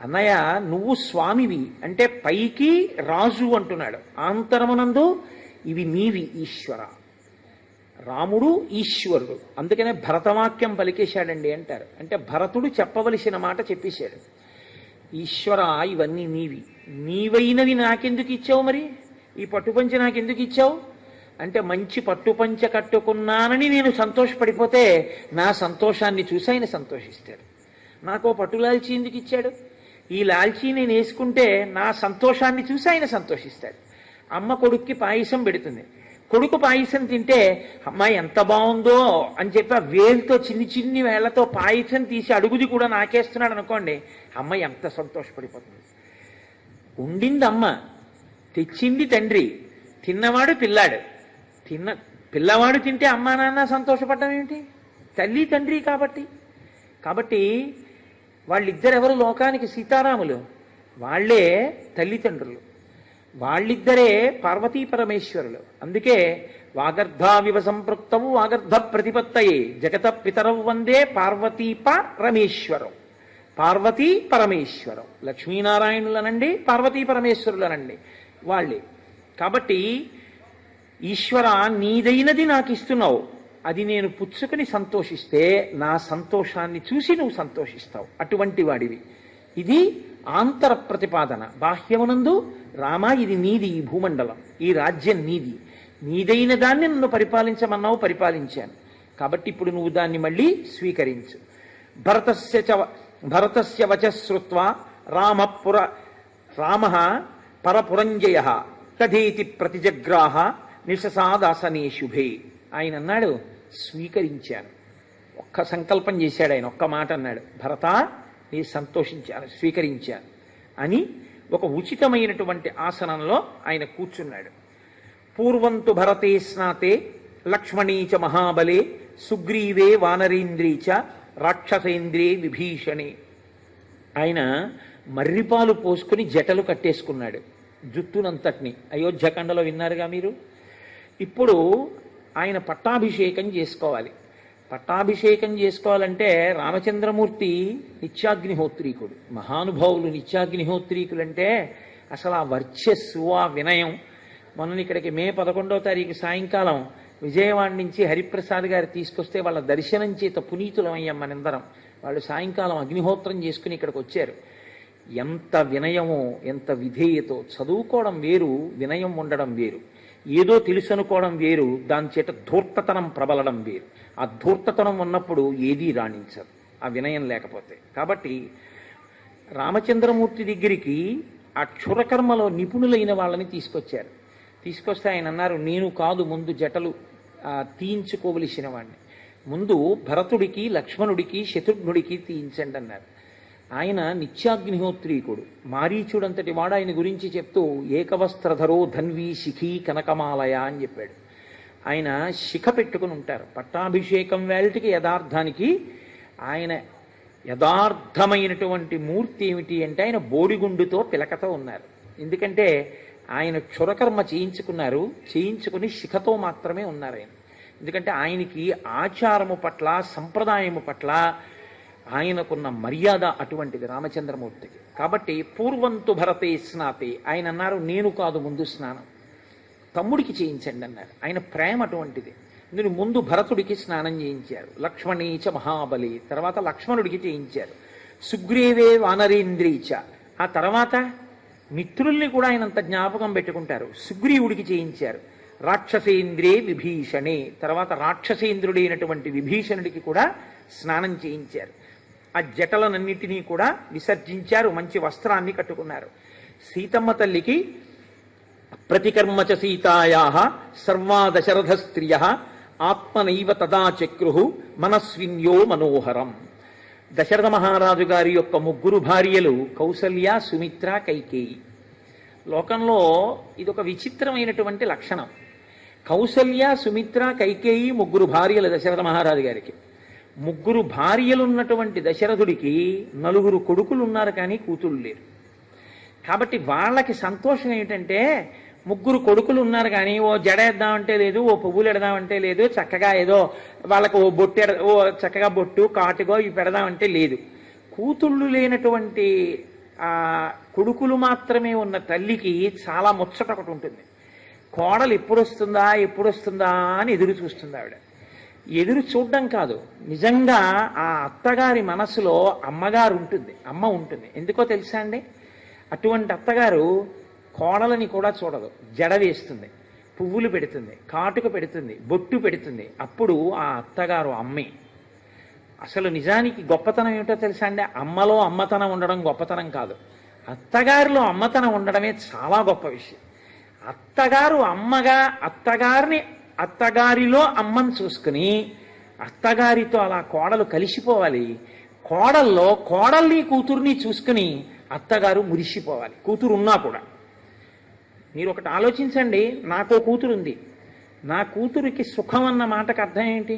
అన్నయ్య, నువ్వు స్వామివి అంటే పైకి రాజు అంటున్నాడు, ఆంతరమునందు ఇవి నీవి ఈశ్వర. రాముడు ఈశ్వరుడు, అందుకనే భరతవాక్యం పలికేశాడండి అంటారు. అంటే భరతుడు చెప్పవలసిన మాట చెప్పేశాడు. ఈశ్వర, ఇవన్నీ నీవి, నీవైనవి నాకెందుకు ఇచ్చావు, మరి ఈ పట్టుపంచ నాకెందుకు ఇచ్చావు అంటే, మంచి పట్టుపంచ కట్టుకున్నానని నేను సంతోషపడిపోతే నా సంతోషాన్ని చూసి ఆయన సంతోషిస్తాడు. నాకు పట్టు లాల్చీ ఎందుకు ఇచ్చాడు, ఈ లాల్చీ నేను వేసుకుంటే నా సంతోషాన్ని చూసి ఆయన సంతోషిస్తాడు. అమ్మ కొడుక్కి పాయసం పెడుతుంది, కొడుకు పాయసం తింటే అమ్మాయి ఎంత బాగుందో అని చెప్పి ఆ వేలుతో చిన్ని చిన్ని వేళ్లతో పాయసం తీసి అడుగుది కూడా నాకేస్తున్నాడు అనుకోండి, అమ్మాయి ఎంత సంతోషపడిపోతుంది. ఉండింది అమ్మ, తెచ్చింది తండ్రి, తిన్నవాడు పిల్లాడు. పిల్లవాడు తింటే అమ్మా నాన్న సంతోషపడ్డం ఏమిటి, తల్లి తండ్రి కాబట్టి వాళ్ళిద్దరెవరు లోకానికి సీతారాములు, వాళ్లే తల్లిదండ్రులు, వాళ్ళిద్దరే పార్వతీ పరమేశ్వరులు. అందుకే వాగర్ధావివ సంపృక్తవు వాగర్ధ ప్రతిపత్తయే జగత పితరవు వందే పార్వతీ పరమేశ్వరం. పార్వతీ పరమేశ్వరం, లక్ష్మీనారాయణులనండి పార్వతీ పరమేశ్వరులనండి వాళ్ళే. కాబట్టి ఈశ్వర, నీదైనది నాకు ఇస్తున్నావు, అది నేను పుచ్చుకుని సంతోషిస్తే నా సంతోషాన్ని చూసి నువ్వు సంతోషిస్తావు, అటువంటి వాడివి. ఇది ఆంతర ప్రతిపాదన. బాహ్యమునందు రామ, ఇది నీది, ఈ భూమండలం, ఈ రాజ్యం నీది, నీదైన దాన్ని నన్ను పరిపాలించమన్నావు, పరిపాలించాను. కాబట్టి ఇప్పుడు నువ్వు దాన్ని మళ్ళీ స్వీకరించు. భరతస్య వచశ్రుత్వా రామ పరపురంజయ తథేతి ప్రతిజగ్రాహ నిశసాదాసనే శుభే. ఆయన అన్నాడు, స్వీకరించాను. ఒక్క సంకల్పం చేశాడు ఆయన, ఒక్క మాట అన్నాడు, భరత నీ సంతోషించాను, స్వీకరించాను అని ఒక ఉచితమైనటువంటి ఆసనంలో ఆయన కూర్చున్నాడు. పూర్వంతు భరతే స్నాతే లక్ష్మణీచ మహాబలే సుగ్రీవే వానరేంద్రీచ రాక్షసేంద్రే విభీషణే. ఆయన మర్రిపాలు పోసుకుని జటలు కట్టేసుకున్నాడు, జుట్టునంతటిని. అయోధ్యకాండలో విన్నారుగా మీరు. ఇప్పుడు ఆయన పట్టాభిషేకం చేసుకోవాలి. పట్టాభిషేకం చేసుకోవాలంటే రామచంద్రమూర్తి నిత్యాగ్నిహోత్రీకుడు, మహానుభావులు నిత్యాగ్నిహోత్రీకులంటే అసలు ఆ వర్చస్సు, ఆ వినయం. మొన్న ఇక్కడికి మే 11వ తారీఖు సాయంకాలం విజయవాడ నుంచి హరిప్రసాద్ గారు తీసుకొస్తే వాళ్ళ దర్శనం చేత పునీతులం అయ్యాం మనందరం. వాళ్ళు సాయంకాలం అగ్నిహోత్రం చేసుకుని ఇక్కడికి వచ్చారు. ఎంత వినయమో, ఎంత విధేయతో. చదువుకోవడం వేరు, వినయం ఉండడం వేరు. ఏదో తెలుసు అనుకోవడం వేరు, దాని చేత ధూర్తతనం ప్రబలడం వేరు. ఆ ధూర్తతనం ఉన్నప్పుడు ఏదీ రాణించదు, ఆ వినయం లేకపోతే. కాబట్టి రామచంద్రమూర్తి దగ్గరికి ఆ క్షురకర్మలో నిపుణులైన వాళ్ళని తీసుకొచ్చారు. తీసుకొస్తే ఆయన అన్నారు, నేను కాదు ముందు జటలు తీయించుకోవలసిన వాడిని, ముందు భరతుడికి లక్ష్మణుడికి శత్రుఘ్నుడికి తీయించండి అన్నారు. ఆయన నిత్యాగ్నిహోత్రీకుడు, మారీచుడంతటి వాడు. ఆయన గురించి చెప్తూ ఏకవస్త్రధరో ధన్వీ శిఖీ కనకమాలయ అని చెప్పాడు. ఆయన శిఖ పెట్టుకుని ఉంటారు. పట్టాభిషేకం వేళటికి యథార్థానికి ఆయన యథార్థమైనటువంటి మూర్తి ఏమిటి అంటే ఆయన బోడిగుండుతో పిలకతో ఉన్నారు. ఎందుకంటే ఆయన క్షురకర్మ చేయించుకున్నారు, చేయించుకుని శిఖతో మాత్రమే ఉన్నారు ఆయన. ఎందుకంటే ఆయనకి ఆచారము పట్ల, సంప్రదాయము పట్ల ఆయనకున్న మర్యాద అటువంటిది రామచంద్రమూర్తికి. కాబట్టి పూర్వంతు భరతే స్నాతే, ఆయన అన్నారు నేను కాదు ముందు స్నానం, తమ్ముడికి చేయించండి అన్నారు. ఆయన ప్రేమ అటువంటిది. అందుకు ముందు భరతుడికి స్నానం చేయించారు. లక్ష్మణీచ మహాబలి, తర్వాత లక్ష్మణుడికి చేయించారు. సుగ్రీవే వానరేంద్రీచ, ఆ తర్వాత మిత్రుల్ని కూడా ఆయనంత జ్ఞాపకం పెట్టుకుంటారు. సుగ్రీవుడికి చేయించారు. రాక్షసేంద్రే విభీషణే, తర్వాత రాక్షసేంద్రుడైనటువంటి విభీషణుడికి కూడా స్నానం చేయించారు. ఆ జటలనన్నిటినీ కూడా విసర్జించారు, మంచి వస్త్రాన్ని కట్టుకున్నారు. సీతమ్మ తల్లికి ప్రతికర్మచ సీతాయా సర్వా దశరథ స్త్రియ ఆత్మనైవ తదా చక్రు మనస్విన్యో మనోహరం. దశరథ మహారాజు గారి యొక్క ముగ్గురు భార్యలు కౌసల్య, సుమిత్ర, కైకేయి. లోకంలో ఇదొక విచిత్రమైనటువంటి లక్షణం. కౌసల్య, సుమిత్ర, కైకేయి ముగ్గురు భార్యలు దశరథ మహారాజు గారికి. ముగ్గురు భార్యలున్నటువంటి దశరథుడికి 4 కొడుకులు ఉన్నారు, కానీ కూతుళ్ళు లేరు. కాబట్టి వాళ్ళకి సంతోషం ఏమిటంటే, 3 కొడుకులు ఉన్నారు కానీ ఓ జడ వేద్దామంటే లేదు, ఓ పువ్వులు ఎడదామంటే లేదు, చక్కగా ఏదో వాళ్ళకు ఓ చక్కగా బొట్టు కాటుగో ఇవి పెడదామంటే లేదు. కూతుళ్ళు లేనటువంటి కొడుకులు మాత్రమే ఉన్న తల్లికి చాలా ముచ్చట ఒకటి ఉంటుంది. కోడలు ఎప్పుడొస్తుందా ఎప్పుడొస్తుందా అని ఎదురు చూస్తుంది ఆవిడ. ఎదురు చూడడం కాదు, నిజంగా ఆ అత్తగారి మనసులో అమ్మగారు ఉంటుంది, అమ్మ ఉంటుంది. ఎందుకో తెలుసా అండి? అటువంటి అత్తగారు కోడలని కూడా చూడదు, జడ వేస్తుంది, పువ్వులు పెడుతుంది, కాటుక పెడుతుంది, బొట్టు పెడుతుంది. అప్పుడు ఆ అత్తగారు అమ్మే. అసలు నిజానికి గొప్పతనం ఏమిటో తెలుసా అండి? అమ్మలో అమ్మతనం ఉండడం గొప్పతనం కాదు, అత్తగారిలో అమ్మతనం ఉండడమే చాలా గొప్ప విషయం. అత్తగారు అమ్మగా అత్తగారిలో అమ్మని చూసుకుని అత్తగారితో అలా కోడలు కలిసిపోవాలి. కోడల్లో కోడల్ని కూతుర్ని చూసుకుని అత్తగారు మురిసిపోవాలి, కూతురు ఉన్నా కూడా. మీరు ఒకటి ఆలోచించండి, నాకో కూతురు ఉంది, నా కూతురికి సుఖం అన్న మాటకు అర్థం ఏంటి?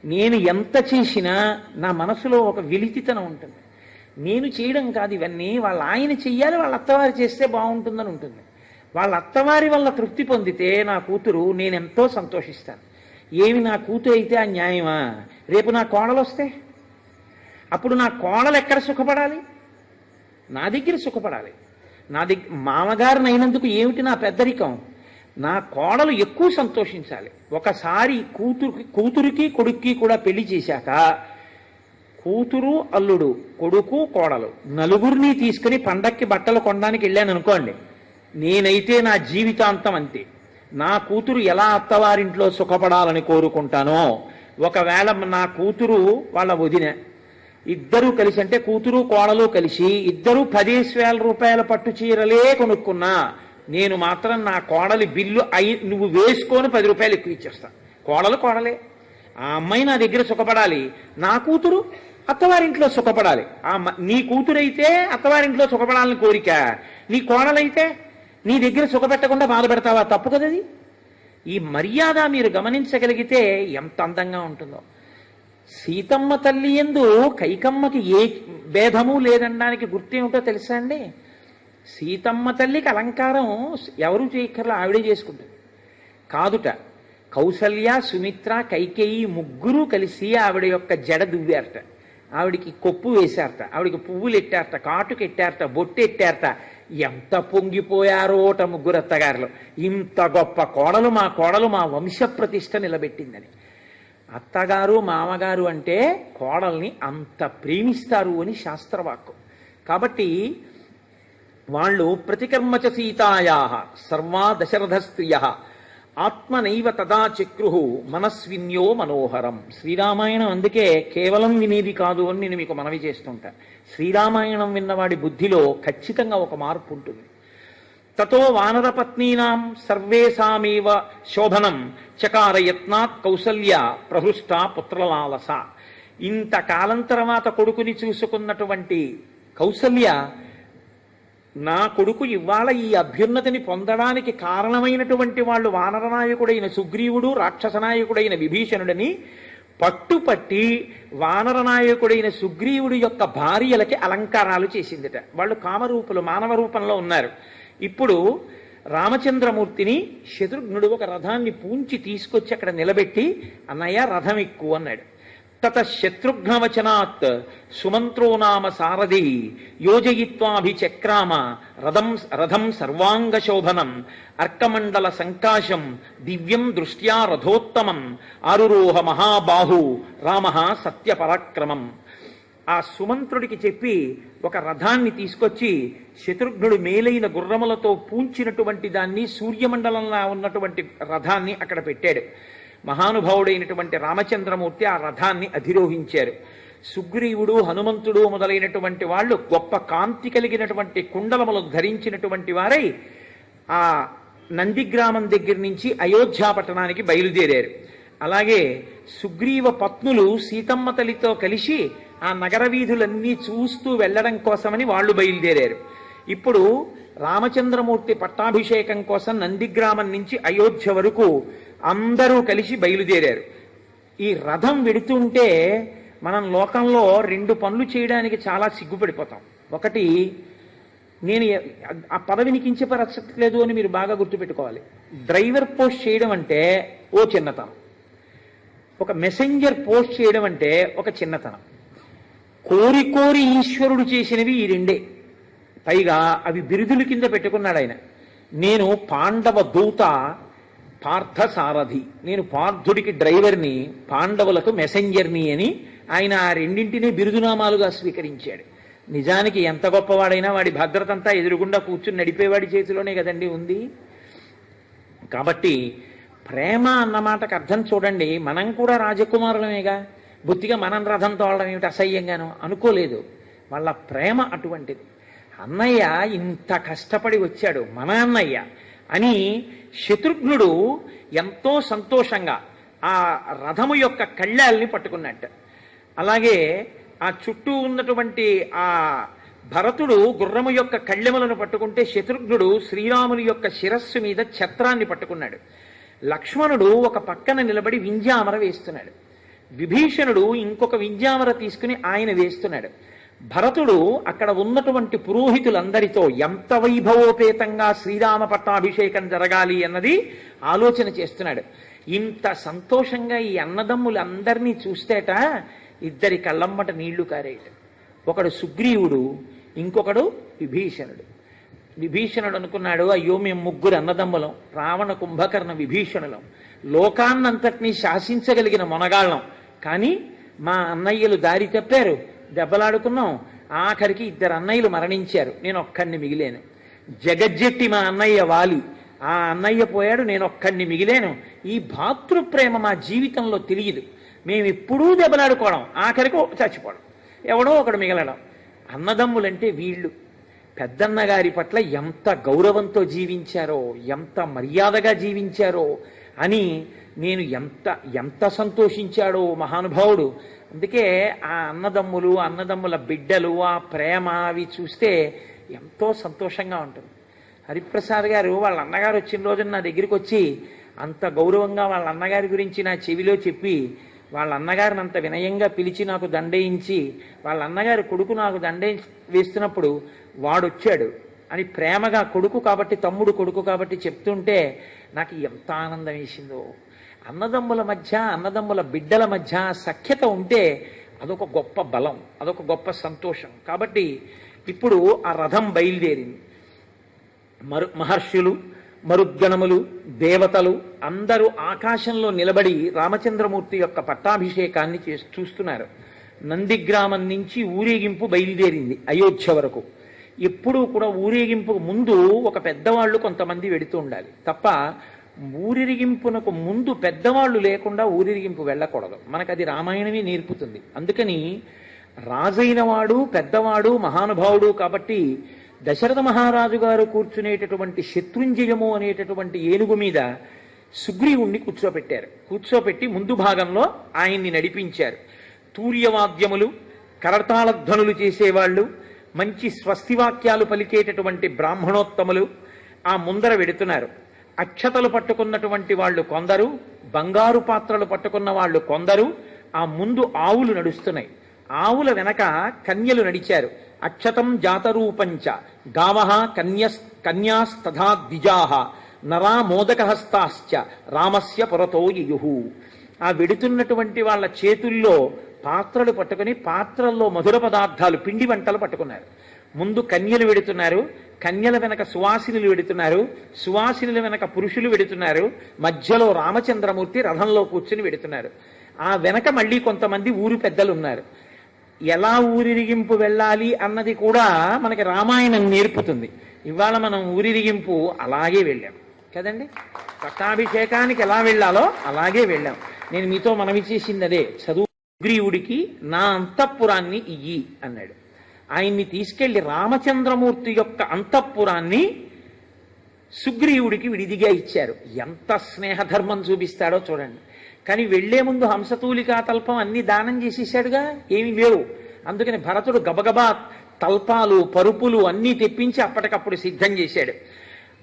నేను ఎంత చేసినా నా మనసులో ఒక వెలితితనం ఉంటుంది. నేను చేయడం కాదు ఇవన్నీ, వాళ్ళ ఆయన చెయ్యాలి, వాళ్ళ అత్తవారు చేస్తే బాగుంటుందని ఉంటుంది. వాళ్ళ అత్తవారి వల్ల తృప్తి పొందితే నా కూతురు, నేనెంతో సంతోషిస్తాను. ఏమి నా కూతురు అయితే ఆ న్యాయమా? రేపు నా కోడలు వస్తే అప్పుడు నా కోడలు ఎక్కడ సుఖపడాలి? నా దగ్గర సుఖపడాలి. మామగారిని అయినందుకు ఏమిటి నా పెద్దరికం? నా కోడలు ఎక్కువ సంతోషించాలి. ఒకసారి కూతురికి కొడుక్కి కూడా పెళ్లి చేశాక కూతురు అల్లుడు, కొడుకు కోడలు నలుగురిని తీసుకుని పండక్కి బట్టలు కొనడానికి వెళ్ళాను అనుకోండి, నేనైతే నా జీవితాంతం అంతే. నా కూతురు ఎలా అత్తవారింట్లో సుఖపడాలని కోరుకుంటానో, ఒకవేళ నా కూతురు వాళ్ళ వదిన ఇద్దరూ కలిసి, అంటే కూతురు కోడలు కలిసి ఇద్దరూ 10,000 రూపాయల పట్టు చీరలే కొనుక్కున్నా, నేను మాత్రం నా కోడలి బిల్లు నువ్వు వేసుకొని 10 రూపాయలు ఎక్కువ ఇచ్చేస్తా. కోడలే. ఆ అమ్మాయి నా దగ్గర సుఖపడాలి, నా కూతురు అత్తవారింట్లో సుఖపడాలి. నీ కూతురైతే అత్తవారింట్లో సుఖపడాలని కోరిక, నీ కోడలైతే నీ దగ్గర సుఖపెట్టకుండా బాధపెడతావా? తప్పు కదది. ఈ మర్యాద మీరు గమనించగలిగితే ఎంత అందంగా ఉంటుందో. సీతమ్మ తల్లి యందు కైకమ్మకి ఏ భేదము లేదనడానికి గుర్తేమిటో తెలుసా అండి? సీతమ్మ తల్లికి అలంకారం ఎవరు చేయక్కర్లా, ఆవిడే చేసుకుంటుంది. కాదుట, కౌసల్య, సుమిత్ర, కైకేయి ముగ్గురు కలిసి ఆవిడ యొక్క జడ దువ్వారట, ఆవిడికి కొప్పు వేశారట, ఆవిడికి పువ్వులు ఎట్టారట, కాటుకు ఎట్టారట, బొట్టు ఎట్టారట. ఎంత పొంగిపోయారోట ముగ్గురు అత్తగారులు. ఇంత గొప్ప కోడలు మా వంశ ప్రతిష్ట నిలబెట్టిందని. అత్తగారు మామగారు అంటే కోడల్ని అంత ప్రేమిస్తారు అని శాస్త్రవాక్కు. కాబట్టి వాళ్ళు ప్రతికర్మచ సీతాయా సర్వా దశరథ స్త్రియ ఆత్మనైవ తదా చక్రు మనస్విన్యో మనోహరం. శ్రీరామాయణం అందుకే కేవలం వినేది కాదు అని నేను మీకు మనవి చేస్తుంటా. శ్రీరామాయణం విన్నవాడి బుద్ధిలో ఖచ్చితంగా ఒక మార్పు ఉంటుంది. తతో వానరపత్నీనాం సర్వేషామేవ శోభనం చకార యత్నాత్ కౌసల్య ప్రహృష్ట పుత్రలాలస. ఇంతకాలం తర్వాత కొడుకుని చూసుకున్నటువంటి కౌసల్య, నా కొడుకు ఇవాళ ఈ అభ్యున్నతిని పొందడానికి కారణమైనటువంటి వాళ్ళు వానరనాయకుడైన సుగ్రీవుడు, రాక్షసనాయకుడైన విభీషణుడని పట్టుపట్టి వానరనాయకుడైన సుగ్రీవుడి యొక్క భార్యలకి అలంకారాలు చేసిందిట. వాళ్ళు కామరూపులు, మానవ రూపంలో ఉన్నారు. ఇప్పుడు రామచంద్రమూర్తిని శత్రుఘ్నుడు ఒక రథాన్ని పూంచి తీసుకొచ్చి అక్కడ నిలబెట్టి, అన్నయ్య రథం ఎక్కువ అన్నాడు. తత శత్రుఘ్నవచనాత్ సుమంత్రో నామ సారథి యోజయిత్వాభిచక్రామ రథం సర్వాంగశోభనం అర్కమండల సంకాశం దివ్యం దృష్ట్యా రథోత్తమం ఆరురోహ మహాబాహు రామ సత్యపరాక్రమం. ఆ సుమంత్రుడికి చెప్పి ఒక రథాన్ని తీసుకొచ్చి శత్రుఘ్నుడు మేలైన గుర్రములతో పూంచినటువంటి దాన్ని, సూర్యమండలంలో ఉన్నటువంటి రథాన్ని అక్కడ పెట్టాడు. మహానుభావుడైనటువంటి రామచంద్రమూర్తి ఆ రథాన్ని అధిరోహించారు. సుగ్రీవుడు, హనుమంతుడు మొదలైనటువంటి వాళ్ళు గొప్ప కాంతి కలిగినటువంటి కుండలములు ధరించినటువంటి వారై ఆ నందిగ్రామం దగ్గర నుంచి అయోధ్య పట్టణానికి బయలుదేరారు. అలాగే సుగ్రీవ పత్నులు సీతమ్మ తల్లితో కలిసి ఆ నగర వీధులన్నీ చూస్తూ వెళ్ళడం కోసమని వాళ్ళు బయలుదేరారు. ఇప్పుడు రామచంద్రమూర్తి పట్టాభిషేకం కోసం నందిగ్రామం నుంచి అయోధ్య వరకు అందరూ కలిసి బయలుదేరారు. ఈ రథం వెడుతుంటే మనం లోకంలో 2 పనులు చేయడానికి చాలా సిగ్గుపడిపోతాం. ఒకటి, నేను ఆ పదవిని కించపరచట్లేదు అని మీరు బాగా గుర్తుపెట్టుకోవాలి. డ్రైవర్ పోస్ట్ చేయడం అంటే ఓ చిన్నతనం, ఒక మెసెంజర్ పోస్ట్ చేయడం అంటే ఒక చిన్నతనం. కోరి ఈశ్వరుడు చేసినవి ఈ 2. పైగా అవి బిరుదుల కింద పెట్టుకున్నాడు ఆయన. నేను పాండవ దూత పార్థసారథి, నేను పార్థుడికి డ్రైవర్ని, పాండవులకు మెసెంజర్ని అని ఆయన ఆ రెండింటినీ బిరుదునామాలుగా స్వీకరించాడు. నిజానికి ఎంత గొప్పవాడైనా వాడి భద్రత అంతా ఎదురుగుండా కూర్చుని నడిపేవాడి చేతిలోనే కదండి ఉంది. కాబట్టి ప్రేమ అన్న మాటకు అర్థం చూడండి. మనం కూడా రాజకుమారులమేగా, బుద్ధిగా మనం రథం తోడడం ఏమిటి అసహ్యంగానో అనుకోలేదు. వాళ్ళ ప్రేమ అటువంటిది. అన్నయ్య ఇంత కష్టపడి వచ్చాడు మన అన్నయ్య అని శత్రుఘ్నుడు ఎంతో సంతోషంగా ఆ రథము యొక్క కళ్ళాల్ని పట్టుకున్నట్టు. అలాగే ఆ చుట్టూ ఉన్నటువంటి ఆ భరతుడు గుర్రము యొక్క కళ్ళెములను పట్టుకుంటే శత్రుఘ్నుడు శ్రీరాముని యొక్క శిరస్సు మీద ఛత్రాన్ని పట్టుకున్నాడు. లక్ష్మణుడు ఒక పక్కన నిలబడి వింజామర వేస్తున్నాడు. విభీషణుడు ఇంకొక వింజామర తీసుకుని ఆయన వేస్తున్నాడు. భరతుడు అక్కడ ఉన్నటువంటి పురోహితులందరితో ఎంత వైభవోపేతంగా శ్రీరామ పట్టాభిషేకం జరగాలి అన్నది ఆలోచన చేస్తున్నాడు. ఇంత సంతోషంగా ఈ అన్నదమ్ములందరినీ చూస్తేట ఇద్దరి కళ్ళమ్మట నీళ్లు కారేయట. ఒకడు సుగ్రీవుడు, ఇంకొకడు విభీషణుడు. విభీషణుడు అనుకున్నాడు, అయ్యో మేము ముగ్గురు అన్నదమ్ములం, రావణ కుంభకర్ణ విభీషణులం, లోకాన్నంతటినీ శాసించగలిగిన మొనగాళ్ళం. కానీ మా అన్నయ్యలు దారి తప్పారు, దెబ్బలాడుకున్నాం, ఆఖరికి ఇద్దరు అన్నయ్యలు మరణించారు, నేను ఒక్కడిని మిగిలేను. జగజ్జెట్టి మా అన్నయ్య వాలి, ఆ అన్నయ్య పోయాడు, నేను ఒక్కడిని మిగిలేను. ఈ భాతృప్రేమ మా జీవితంలో తెలియదు. మేము ఎప్పుడూ దెబ్బలాడుకోవడం, ఆఖరికి చచ్చిపోవడం, ఎవడో ఒకడు మిగలడం. అన్నదమ్ములంటే వీళ్ళు పెద్దన్నగారి పట్ల ఎంత గౌరవంతో జీవించారో, ఎంత మర్యాదగా జీవించారో అని నేను ఎంత సంతోషించాడో మహానుభావుడు. అందుకే ఆ అన్నదమ్ములు, అన్నదమ్ముల బిడ్డలు, ఆ ప్రేమ అవి చూస్తే ఎంతో సంతోషంగా ఉంటుంది. హరిప్రసాద్ గారు వాళ్ళ అన్నగారు వచ్చిన రోజున నా దగ్గరికి వచ్చి అంత గౌరవంగా వాళ్ళ అన్నగారి గురించి నా చెవిలో చెప్పి, వాళ్ళ అన్నగారిని అంత వినయంగా పిలిచి నాకు దండయించి, వాళ్ళ అన్నగారి కొడుకు నాకు దండే వేస్తున్నప్పుడు వాడొచ్చాడు అని ప్రేమగా, కొడుకు కాబట్టి, తమ్ముడు కొడుకు కాబట్టి చెప్తుంటే నాకు ఎంత ఆనందం వేసిందో. అన్నదమ్ముల మధ్య, అన్నదమ్ముల బిడ్డల మధ్య సఖ్యత ఉంటే అదొక గొప్ప బలం, అదొక గొప్ప సంతోషం. కాబట్టి ఇప్పుడు ఆ రథం బయలుదేరింది. మహర్షులు, మరుద్గణములు, దేవతలు అందరూ ఆకాశంలో నిలబడి రామచంద్రమూర్తి యొక్క పట్టాభిషేకాన్ని చూస్తున్నారు. నందిగ్రామం నుంచి ఊరేగింపు బయలుదేరింది అయోధ్య వరకు. ఎప్పుడూ కూడా ఊరేగింపుకు ముందు ఒక పెద్దవాళ్ళు కొంతమంది వెడుతూ ఉండాలి తప్ప ఊరిరిగింపునకు ముందు పెద్దవాళ్ళు లేకుండా ఊరిరిగింపు వెళ్ళకూడదు. మనకది రామాయణమే నేర్పుతుంది. అందుకని రాజైన వాడు, పెద్దవాడు, మహానుభావుడు కాబట్టి దశరథ మహారాజు గారు కూర్చునేటటువంటి శత్రుంజయము అనేటటువంటి ఏనుగు మీద సుగ్రీవుణ్ణి కూర్చోపెట్టారు. కూర్చోపెట్టి ముందు భాగంలో ఆయన్ని నడిపించారు. తూర్యవాద్యములు, కరతాళధ్వనులు చేసేవాళ్ళు, మంచి స్వస్తివాక్యాలు పలికేటటువంటి బ్రాహ్మణోత్తములు ఆ ముందర వెడుతున్నారు. అక్షతలు పట్టుకున్నటువంటి వాళ్ళు కొందరు, బంగారు పాత్రలు పట్టుకున్న వాళ్ళు కొందరు. ఆ ముందు ఆవులు నడుస్తున్నాయి. ఆవుల వెనక కన్యలు నడిచారు. అక్షతం జాతరూపంచ గావః కన్యాస్తథా ద్విజాః నరా మోదకహస్తాశ్చ రామస్య పురతో యయుః. ఆ వెడుతున్నటువంటి వాళ్ళ చేతుల్లో పాత్రలు పట్టుకుని పాత్రల్లో మధుర పదార్థాలు, పిండి వంటలు పట్టుకున్నారు. ముందు కన్యలు వెడుతున్నారు, కన్యల వెనక సువాసినులు వెడుతున్నారు, సువాసినుల వెనక పురుషులు వెడుతున్నారు, మధ్యలో రామచంద్రమూర్తి రథంలో కూర్చుని వెడుతున్నారు. ఆ వెనక మళ్ళీ కొంతమంది ఊరు పెద్దలు ఉన్నారు. ఎలా ఊరిరిగింపు వెళ్ళాలి అన్నది కూడా మనకి రామాయణం నేర్పుతుంది. ఇవాళ మనం ఊరిరిగింపు అలాగే వెళ్ళాం కదండి. పట్టాభిషేకానికి ఎలా వెళ్ళాలో అలాగే వెళ్ళాం. నేను మీతో మనవి చేసింది అదే. సుగ్రీవుడికి నా అంతఃపురాన్ని ఇయ్యి అన్నాడు. ఆయన్ని తీసుకెళ్లి రామచంద్రమూర్తి యొక్క అంతఃపురాన్ని సుగ్రీవుడికి విడిదిగా ఇచ్చారు. ఎంత స్నేహధర్మం చూపిస్తాడో చూడండి. కానీ వెళ్లే ముందు హంసతూలికా తల్పం అన్ని దానం చేసేసాడుగా, ఏమి లేవు. అందుకని భరతుడు గబగబా తల్పాలు, పరుపులు అన్నీ తెప్పించి అప్పటికప్పుడు సిద్ధం చేశాడు.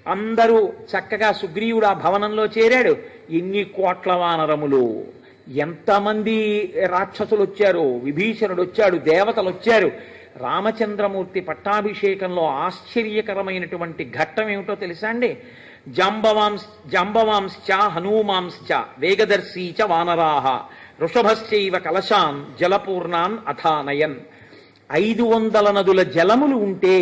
అందరూ చక్కగా సుగ్రీవుడు ఆ భవనంలో చేరాడు. ఎన్ని కోట్ల వానరములు, ఎంతమంది రాక్షసులు వచ్చారు, విభీషణుడు వచ్చాడు, దేవతలు వచ్చారు. రామచంద్రమూర్తి పట్టాభిషేకంలో ఆశ్చర్యకరమైనటువంటి ఘట్టం ఏమిటో తెలుసా అండి? జాంబవాంశ్చ హనూమాంశ్చ వేగదర్శీ చ వానరాహ వృషభశ్చైవ కలశాన్ జలపూర్ణాన్ అథానయన్. 500 నదుల జలములు ఉంటే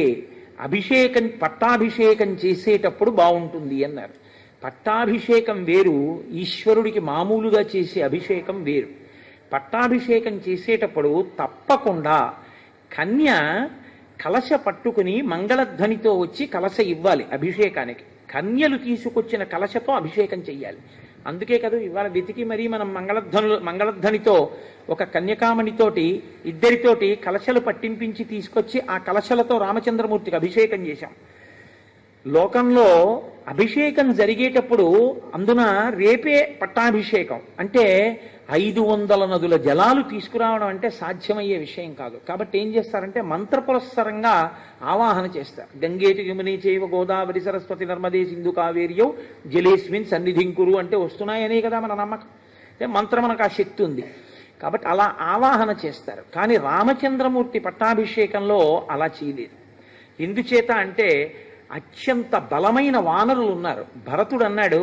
పట్టాభిషేకం చేసేటప్పుడు బాగుంటుంది అన్నారు. పట్టాభిషేకం వేరు, ఈశ్వరుడికి మామూలుగా చేసే అభిషేకం వేరు. పట్టాభిషేకం చేసేటప్పుడు తప్పకుండా కన్య కలశ పట్టుకుని మంగళధ్వనితో వచ్చి కలశ ఇవ్వాలి అభిషేకానికి. కన్యలు తీసుకొచ్చిన కలశతో అభిషేకం చెయ్యాలి. అందుకే కదా ఇవాళ వెతికి మరీ మనం మంగళధ్వనితో ఒక కన్యకామణితోటి ఇద్దరితోటి కలశలు పట్టింపించి తీసుకొచ్చి ఆ కలశలతో రామచంద్రమూర్తికి అభిషేకం చేశాం. లోకంలో అభిషేకం జరిగేటప్పుడు అందున రేపే పట్టాభిషేకం అంటే 500 నదుల జలాలు తీసుకురావడం అంటే సాధ్యమయ్యే విషయం కాదు. కాబట్టి ఏం చేస్తారంటే మంత్రపురస్సరంగా ఆవాహన చేస్తారు. గంగేటి యమునే చైవ గోదావరి సరస్వతి నర్మదే సింధు కావేర్యౌ జలేస్మిన్ సన్నిధింకురు అంటే వస్తున్నాయనే కదా మన నమ్మకం. అంటే మంత్రం మనకు ఆ శక్తి ఉంది కాబట్టి అలా ఆవాహన చేస్తారు. కానీ రామచంద్రమూర్తి పట్టాభిషేకంలో అలా చేయలేదు. ఎందుచేత అంటే అత్యంత బలమైన వానరులు ఉన్నారు. భరతుడు అన్నాడు,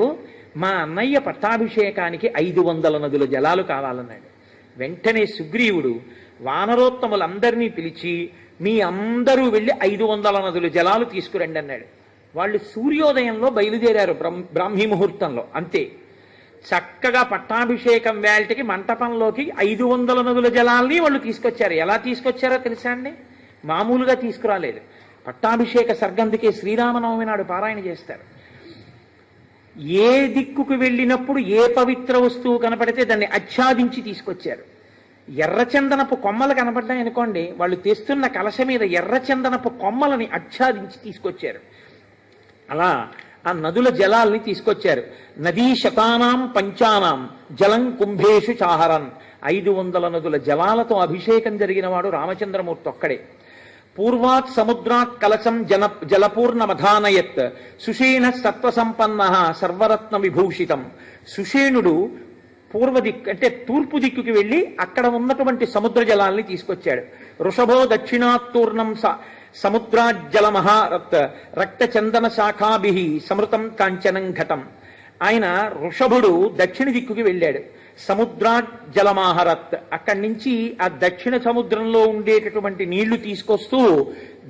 మా అన్నయ్య పట్టాభిషేకానికి 500 నదుల జలాలు కావాలన్నాడు. వెంటనే సుగ్రీవుడు వానరోత్తములందరినీ పిలిచి మీ అందరూ వెళ్ళి 500 నదుల జలాలు తీసుకురండి అన్నాడు. వాళ్ళు సూర్యోదయంలో బయలుదేరారు బ్రాహ్మీ ముహూర్తంలో. అంతే చక్కగా పట్టాభిషేకం వేళటికి మంటపంలోకి 500 నదుల జలాల్ని వాళ్ళు తీసుకొచ్చారు. ఎలా తీసుకొచ్చారో తెలుసా అండి? మామూలుగా తీసుకురాలేదు. పట్టాభిషేక సర్గందుకే శ్రీరామనవమి నాడు పారాయణ చేస్తారు. ఏ దిక్కుకు వెళ్ళినప్పుడు ఏ పవిత్ర వస్తువు కనపడితే దాన్ని ఆచ్ఛాదించి తీసుకొచ్చారు. ఎర్రచందనపు కొమ్మలు కనపడ్డాయనుకోండి, వాళ్ళు తెస్తున్న కలశ మీద ఎర్రచందనపు కొమ్మలని ఆచ్ఛాదించి తీసుకొచ్చారు. అలా ఆ నదుల జలాల్ని తీసుకొచ్చారు. నదీ శతానాం పంచానాం జలం కుంభేషు చాహరన్. 500 నదుల జలాలతో అభిషేకం జరిగిన వాడు రామచంద్రమూర్తి ఒక్కడే. పూర్వాత్ సముద్రాత్ కలశం జలపూర్ణమధానయత్ సుషేణ సత్వసంపన్న సర్వరత్న విభూషితం. సుషేణుడు పూర్వ దిక్కు అంటే తూర్పు దిక్కుకి వెళ్ళి అక్కడ ఉన్నటువంటి సముద్ర జలాల్ని తీసుకొచ్చాడు. వృషభో దక్షిణాత్తూర్ణం సముద్రాజ్జలమహారత్ రక్త చందన శాఖాభి సమృతం కాంచనం ఘటం. ఆయన వృషభుడు దక్షిణ దిక్కుకి వెళ్ళాడు. సముద్రాజ్జలమాహరత్ అక్కడి నుంచి ఆ దక్షిణ సముద్రంలో ఉండేటటువంటి నీళ్లు తీసుకొస్తూ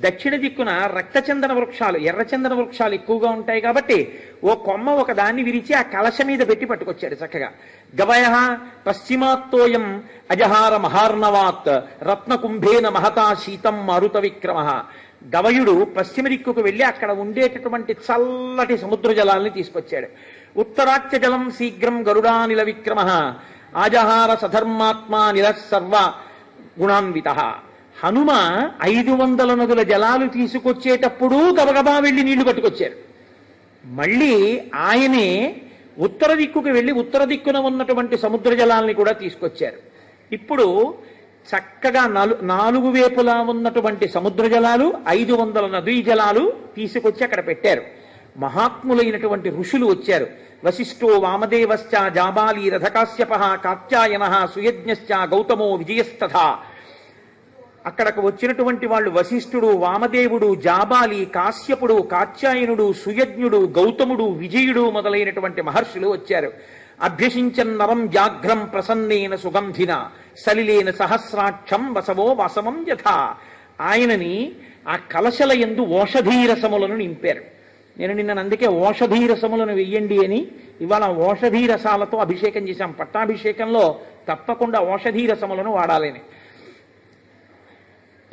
దక్షిణ దిక్కున రక్తచందన వృక్షాలు ఎర్రచందన వృక్షాలు ఎక్కువగా ఉంటాయి కాబట్టి ఓ కొమ్మ ఒక దాన్ని విరిచి ఆ కలశ మీద పెట్టి పట్టుకొచ్చాడు చక్కగా. గవయ పశ్చిమాత్తోయం అజహార మహార్ణవాత్ రత్నకుంభేన మహతా శీతం మారుత విక్రమ. గవయుడు పశ్చిమ దిక్కుకు వెళ్ళి అక్కడ ఉండేటటువంటి చల్లటి సముద్ర జలాల్ని తీసుకొచ్చాడు. ఉత్తరాచ్య జలం శీఘ్రం గరుడానిల విక్రమ ఆజహార సధర్మాత్మా నిల సర్వ గుణాన్విత. హనుమ 500 నదుల జలాలు తీసుకొచ్చేటప్పుడు గబగబా వెళ్ళి నీళ్లు పట్టుకొచ్చారు. మళ్ళీ ఆయనే ఉత్తర దిక్కుకు వెళ్ళి ఉత్తర దిక్కున ఉన్నటువంటి సముద్ర జలాల్ని కూడా తీసుకొచ్చారు. ఇప్పుడు చక్కగా 4 వైపులా ఉన్నటువంటి సముద్ర జలాలు 500 నదీ జలాలు తీసుకొచ్చి అక్కడ పెట్టారు. మహాత్ములైనటువంటి ఋషులు వచ్చారు. వశిష్ఠో వామదేవశ్చ జాబాలి రథకాశ్యప కాత్యాయన సుయజ్ఞశ్చ గౌతమో విజయస్తథా. అక్కడకు వచ్చినటువంటి వాళ్ళు వశిష్ఠుడు, వామదేవుడు, జాబాలి, కాశ్యపుడు, కాత్యాయనుడు, సుయజ్ఞుడు, గౌతముడు, విజయుడు మొదలైనటువంటి మహర్షులు వచ్చారు. అభ్యసించన్ నరం వ్యాఘ్రం ప్రసన్నేన సుగంధిన సలిలేన సహస్రాక్షం వసవో వసమం యథా. ఆయనని ఆ కలశల యందు ఓషధీరసములను నింపారు. నేను నిన్న అందుకే ఓషధీరసములను వెయ్యండి అని ఇవాళ ఓషధీరసాలతో అభిషేకం చేశాం. పట్టాభిషేకంలో తప్పకుండా ఓషధీరసములను వాడాలని.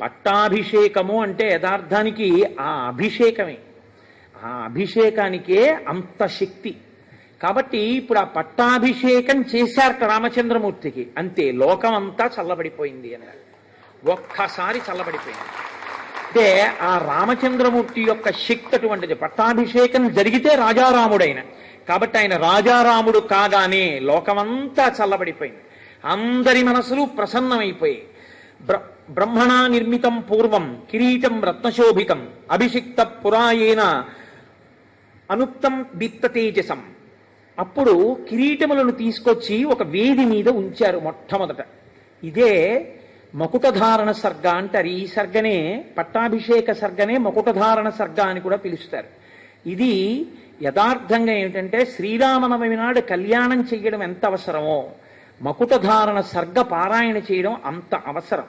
పట్టాభిషేకము అంటే యథార్థానికి ఆ అభిషేకమే. ఆ అభిషేకానికే అంత శక్తి. కాబట్టి ఇప్పుడు ఆ పట్టాభిషేకం చేశారట రామచంద్రమూర్తికి. అంతే, లోకం అంతా చల్లబడిపోయింది అన్నారు. ఒక్కసారి చల్లబడిపోయింది. అంటే ఆ రామచంద్రమూర్తి యొక్క శక్తి అటువంటిది. పట్టాభిషేకం జరిగితే రాజారాముడైన కాబట్టి ఆయన రాజారాముడు కాగానే లోకమంతా చల్లబడిపోయింది. అందరి మనసులు ప్రసన్నమైపోయాయి. బ్రహ్మణా నిర్మితం పూర్వం కిరీటం రత్నశోభితం అభిషిక్త పురాయేన అనుక్తం దీప్తతేజసం. అప్పుడు కిరీటములను తీసుకొచ్చి ఒక వేది మీద ఉంచారు మొట్టమొదట. ఇదే మకుటధారణ సర్గ అంటారు. ఈ సర్గనే పట్టాభిషేక సర్గనే మకుటధారణ సర్గ అని కూడా పిలుస్తారు. ఇది యథార్థంగా ఏమిటంటే శ్రీరామనవమి నాడు కళ్యాణం చేయడం ఎంత అవసరమో మకుటధారణ సర్గ పారాయణ చేయడం అంత అవసరం.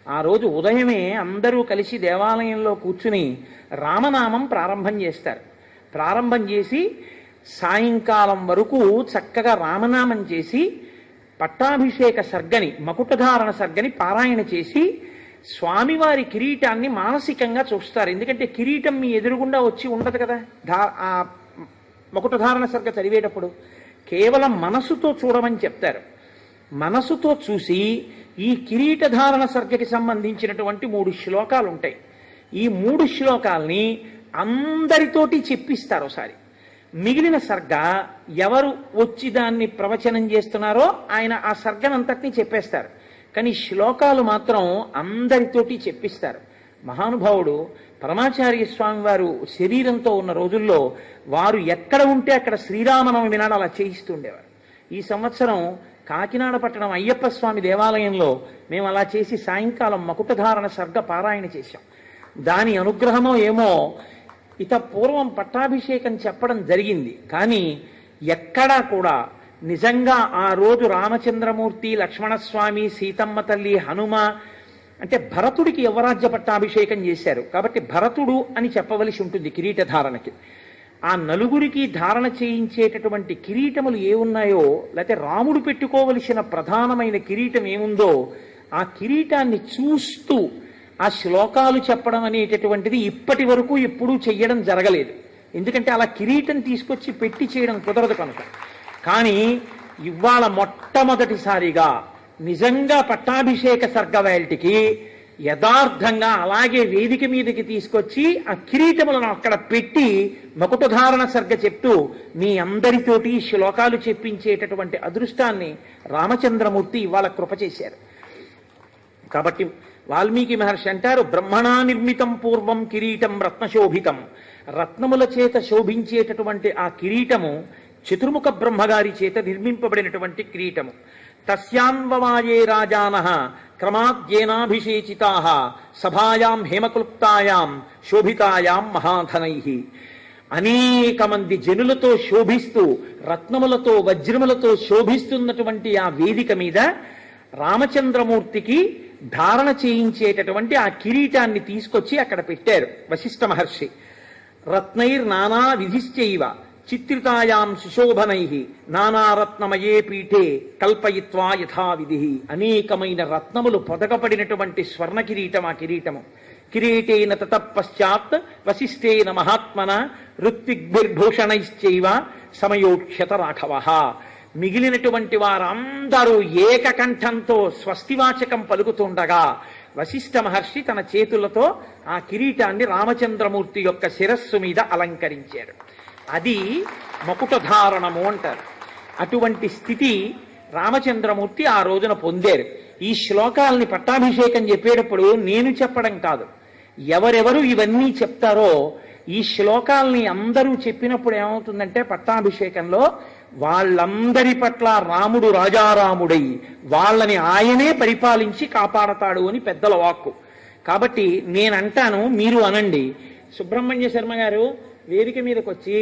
ఆ రోజు ఉదయమే అందరూ కలిసి దేవాలయంలో కూర్చుని రామనామం ప్రారంభం చేస్తారు. ప్రారంభం చేసి సాయంకాలం వరకు చక్కగా రామనామం చేసి పట్టాభిషేక సర్గని, మకుటధారణ సర్గని పారాయణ చేసి స్వామివారి కిరీటాన్ని మానసికంగా చూస్తారు. ఎందుకంటే కిరీటం మీ ఎదురుగుండా వచ్చి ఉండదు కదా. ఆ మకుటధారణ సర్గ చదివేటప్పుడు కేవలం మనసుతో చూడమని చెప్తారు. మనసుతో చూసి ఈ కిరీటధారణ సర్గకి సంబంధించినటువంటి 3 శ్లోకాలు ఉంటాయి. ఈ 3 శ్లోకాల్ని అందరితోటి చెప్పిస్తారు ఒకసారి. మిగిలిన సర్గ ఎవరు వచ్చి దాన్ని ప్రవచనం చేస్తున్నారో ఆయన ఆ సర్గనంతటినీ చెప్పేస్తారు. కానీ శ్లోకాలు మాత్రం అందరితోటి చెప్పిస్తారు. మహానుభావుడు పరమాచార్య స్వామి వారు శరీరంతో ఉన్న రోజుల్లో వారు ఎక్కడ ఉంటే అక్కడ శ్రీరామనవమి నాడు అలా చేయిస్తుండేవారు. ఈ సంవత్సరం కాకినాడ పట్టణం అయ్యప్ప స్వామి దేవాలయంలో మేము అలా చేసి సాయంకాలం మకుటధారణ సర్గ పారాయణ చేశాం. దాని అనుగ్రహమో ఏమో ఇత పూర్వం పట్టాభిషేకం చెప్పడం జరిగింది. కానీ ఎక్కడా కూడా నిజంగా ఆ రోజు రామచంద్రమూర్తి, లక్ష్మణస్వామి, సీతమ్మ తల్లి, హనుమ అంటే భరతుడికి యువరాజ్య పట్టాభిషేకం చేశారు కాబట్టి భరతుడు అని చెప్పవలసి ఉంటుంది కిరీటధారణకి. ఆ నలుగురికి ధారణ చేయించేటటువంటి కిరీటములు ఏమున్నాయో, లేకపోతే రాముడు పెట్టుకోవలసిన ప్రధానమైన కిరీటం ఏముందో ఆ కిరీటాన్ని చూస్తూ ఆ శ్లోకాలు చెప్పడం అనేటటువంటిది ఇప్పటి వరకు ఎప్పుడూ చెయ్యడం జరగలేదు. ఎందుకంటే అలా కిరీటం తీసుకొచ్చి పెట్టి చేయడం కుదరదు కనుక. కానీ ఇవాళ మొట్టమొదటిసారిగా నిజంగా పట్టాభిషేక సర్గవేల్టికి యథార్థంగా అలాగే వేదిక మీదకి తీసుకొచ్చి ఆ కిరీటములను అక్కడ పెట్టి మకుటధారణ సర్గ చెప్తూ మీ అందరితోటి శ్లోకాలు చెప్పించేటటువంటి అదృష్టాన్ని రామచంద్రమూర్తి ఇవాళ కృప చేశారు. కాబట్టి వాల్మీకి మహర్షి అంటారు, బ్రహ్మణా నిర్మితం పూర్వం కిరీటం రత్నశోభితం. రత్నముల చేత శోభించేటటువంటి ఆ కిరీటము చతుర్ముఖ బ్రహ్మగారి చేత నిర్మింపబడినటువంటి కిరీటము. తస్యాన్వవాయే రాజానః క్రమాద్యేనాభిషేచితాః సభాయాం హేమక్లుప్తాయాం శోభితాయాం మహాధనైః. అనేక మంది జనులతో శోభిస్తూ రత్నములతో వజ్రములతో శోభిస్తున్నటువంటి ఆ వేదిక మీద రామచంద్రమూర్తికి ధారణ చేయించేటటువంటి ఆ కిరీటాన్ని తీసుకొచ్చి అక్కడ పెట్టారు వశిష్ఠ మహర్షి. రత్నైర్ నానా విధిశ్చైవ చిత్రితాయాం సుశోభనై నానారత్నమయే పీఠే కల్పయిత్వా యథావిధి. అనేకమైన రత్నములు పొదగపడినటువంటి స్వర్ణ కిరీటం ఆ కిరీటము. కిరీటేన తతఃపశ్చాత్ వశిష్ఠేన మహాత్మన ఋత్విగ్భిర్భూషణైశ్చైవ సమయోక్షత రాఘవః. మిగిలినటువంటి వారందరూ ఏకకంఠంతో స్వస్తివాచకం పలుకుతుండగా వశిష్ఠ మహర్షి తన చేతులతో ఆ కిరీటాన్ని రామచంద్రమూర్తి యొక్క శిరస్సు మీద అలంకరించారు. అది మకుటధారణము అంటారు. అటువంటి స్థితి రామచంద్రమూర్తి ఆ రోజున పొందారు. ఈ శ్లోకాలని పట్టాభిషేకం చెప్పేటప్పుడు నేను చెప్పడం కాదు, ఎవరెవరు ఇవన్నీ చెప్తారో ఈ శ్లోకాల్ని అందరూ చెప్పినప్పుడు ఏమవుతుందంటే పట్టాభిషేకంలో వాళ్ళందరి పట్ల రాముడు రాజారాముడై వాళ్ళని ఆయనే పరిపాలించి కాపాడతాడు అని పెద్దల వాక్కు. కాబట్టి నేనంటాను, మీరు అనండి. సుబ్రహ్మణ్య శర్మ గారు వేదిక మీదకి వచ్చి,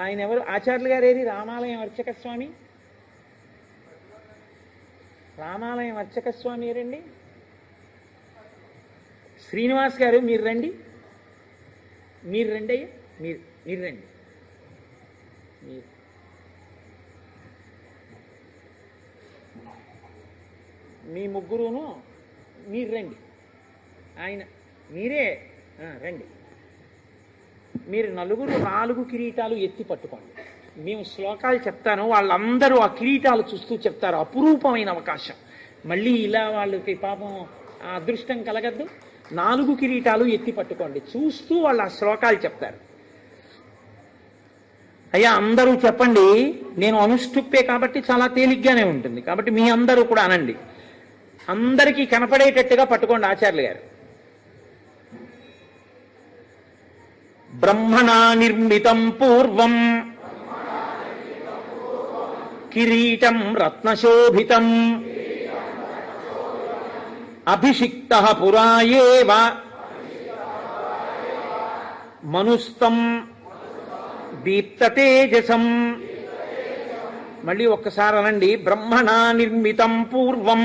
ఆయన ఎవరు ఆచార్యులు గారు, ఏది రామాలయం అర్చక స్వామి, రామాలయం అర్చక స్వామి రండి. శ్రీనివాస్ గారు మీరు రండి, మీరు రండి అయ్యా, మీరు రండి. మీరు మీ ముగ్గురును మీరు రండి. ఆయన మీరే రండి. మీరు నలుగురు 4 కిరీటాలు ఎత్తి పట్టుకోండి. మేము శ్లోకాలు చెప్తాను, వాళ్ళందరూ ఆ కిరీటాలు చూస్తూ చెప్తారు. అపురూపమైన అవకాశం. మళ్ళీ ఇలా వాళ్ళకి పాపం ఆ అదృష్టం కలగద్దు. 4 కిరీటాలు ఎత్తి పట్టుకోండి, చూస్తూ వాళ్ళు ఆ శ్లోకాలు చెప్తారు. అయ్యా అందరూ చెప్పండి. నేను అనుష్ఠుప్పే కాబట్టి చాలా తేలిగ్గానే ఉంటుంది. కాబట్టి మీ అందరూ కూడా అనండి. అందరికీ కనపడేటట్టుగా పట్టుకోండి ఆచార్యులు గారు. బ్రహ్మణా నిర్మితం పూర్వం కిరీటం రత్నశోభితం అభిషిక్తః పురాయేవ మనుస్తం దీప్తతేజసం. మళ్ళీ ఒక్కసారి అనండి. బ్రహ్మణా నిర్మితం పూర్వం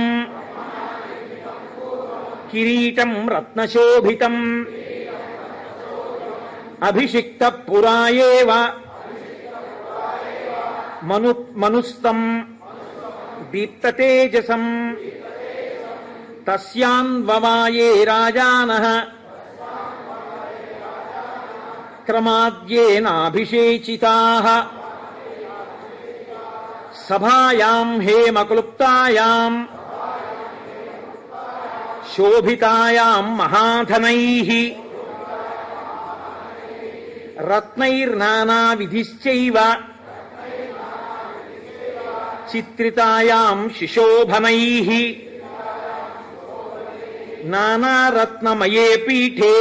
కిరీటం రత్నశోభితం అభిషిక్త పురాయేవ మనుస్తం దీప్తతేజసం తస్యాన్వవాయే రాజానః క్రమాద్యేనాభిషేచితాః సభాయాం హేమక్లుప్తాయాం శోభితాయాం మహాధనైః రత్నైర్నానావిధిశ్చైవ చిత్రితాయాం శిశోభనైః నానారత్నమయే పీఠే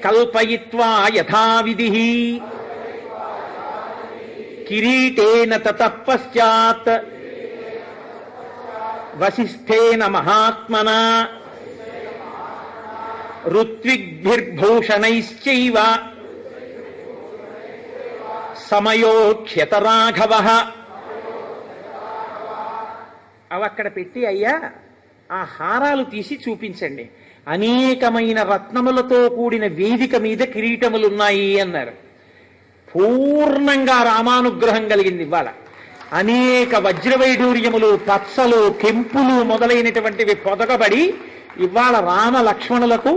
కల్పయిత్వా యథావిధిః కిరీటేన తతః పశ్చాత్ వసిష్ఠేన మహాత్మనా ఋత్విగ్భిర్భూషణైశ్చైవ సమయోక్ష్యత రాఘవః. అవి అక్కడ పెట్టి, అయ్యా ఆ హారాలు తీసి చూపించండి, అనేకమైన రత్నములతో కూడిన వేదిక మీద కిరీటములున్నాయి అన్నారు. పూర్ణంగా రామానుగ్రహం కలిగింది ఇవాళ. అనేక వజ్రవైడూర్యములు, పచ్చలు, కెంపులు మొదలైనటువంటివి పొదగబడి ఇవాళ రామ లక్ష్మణులకు,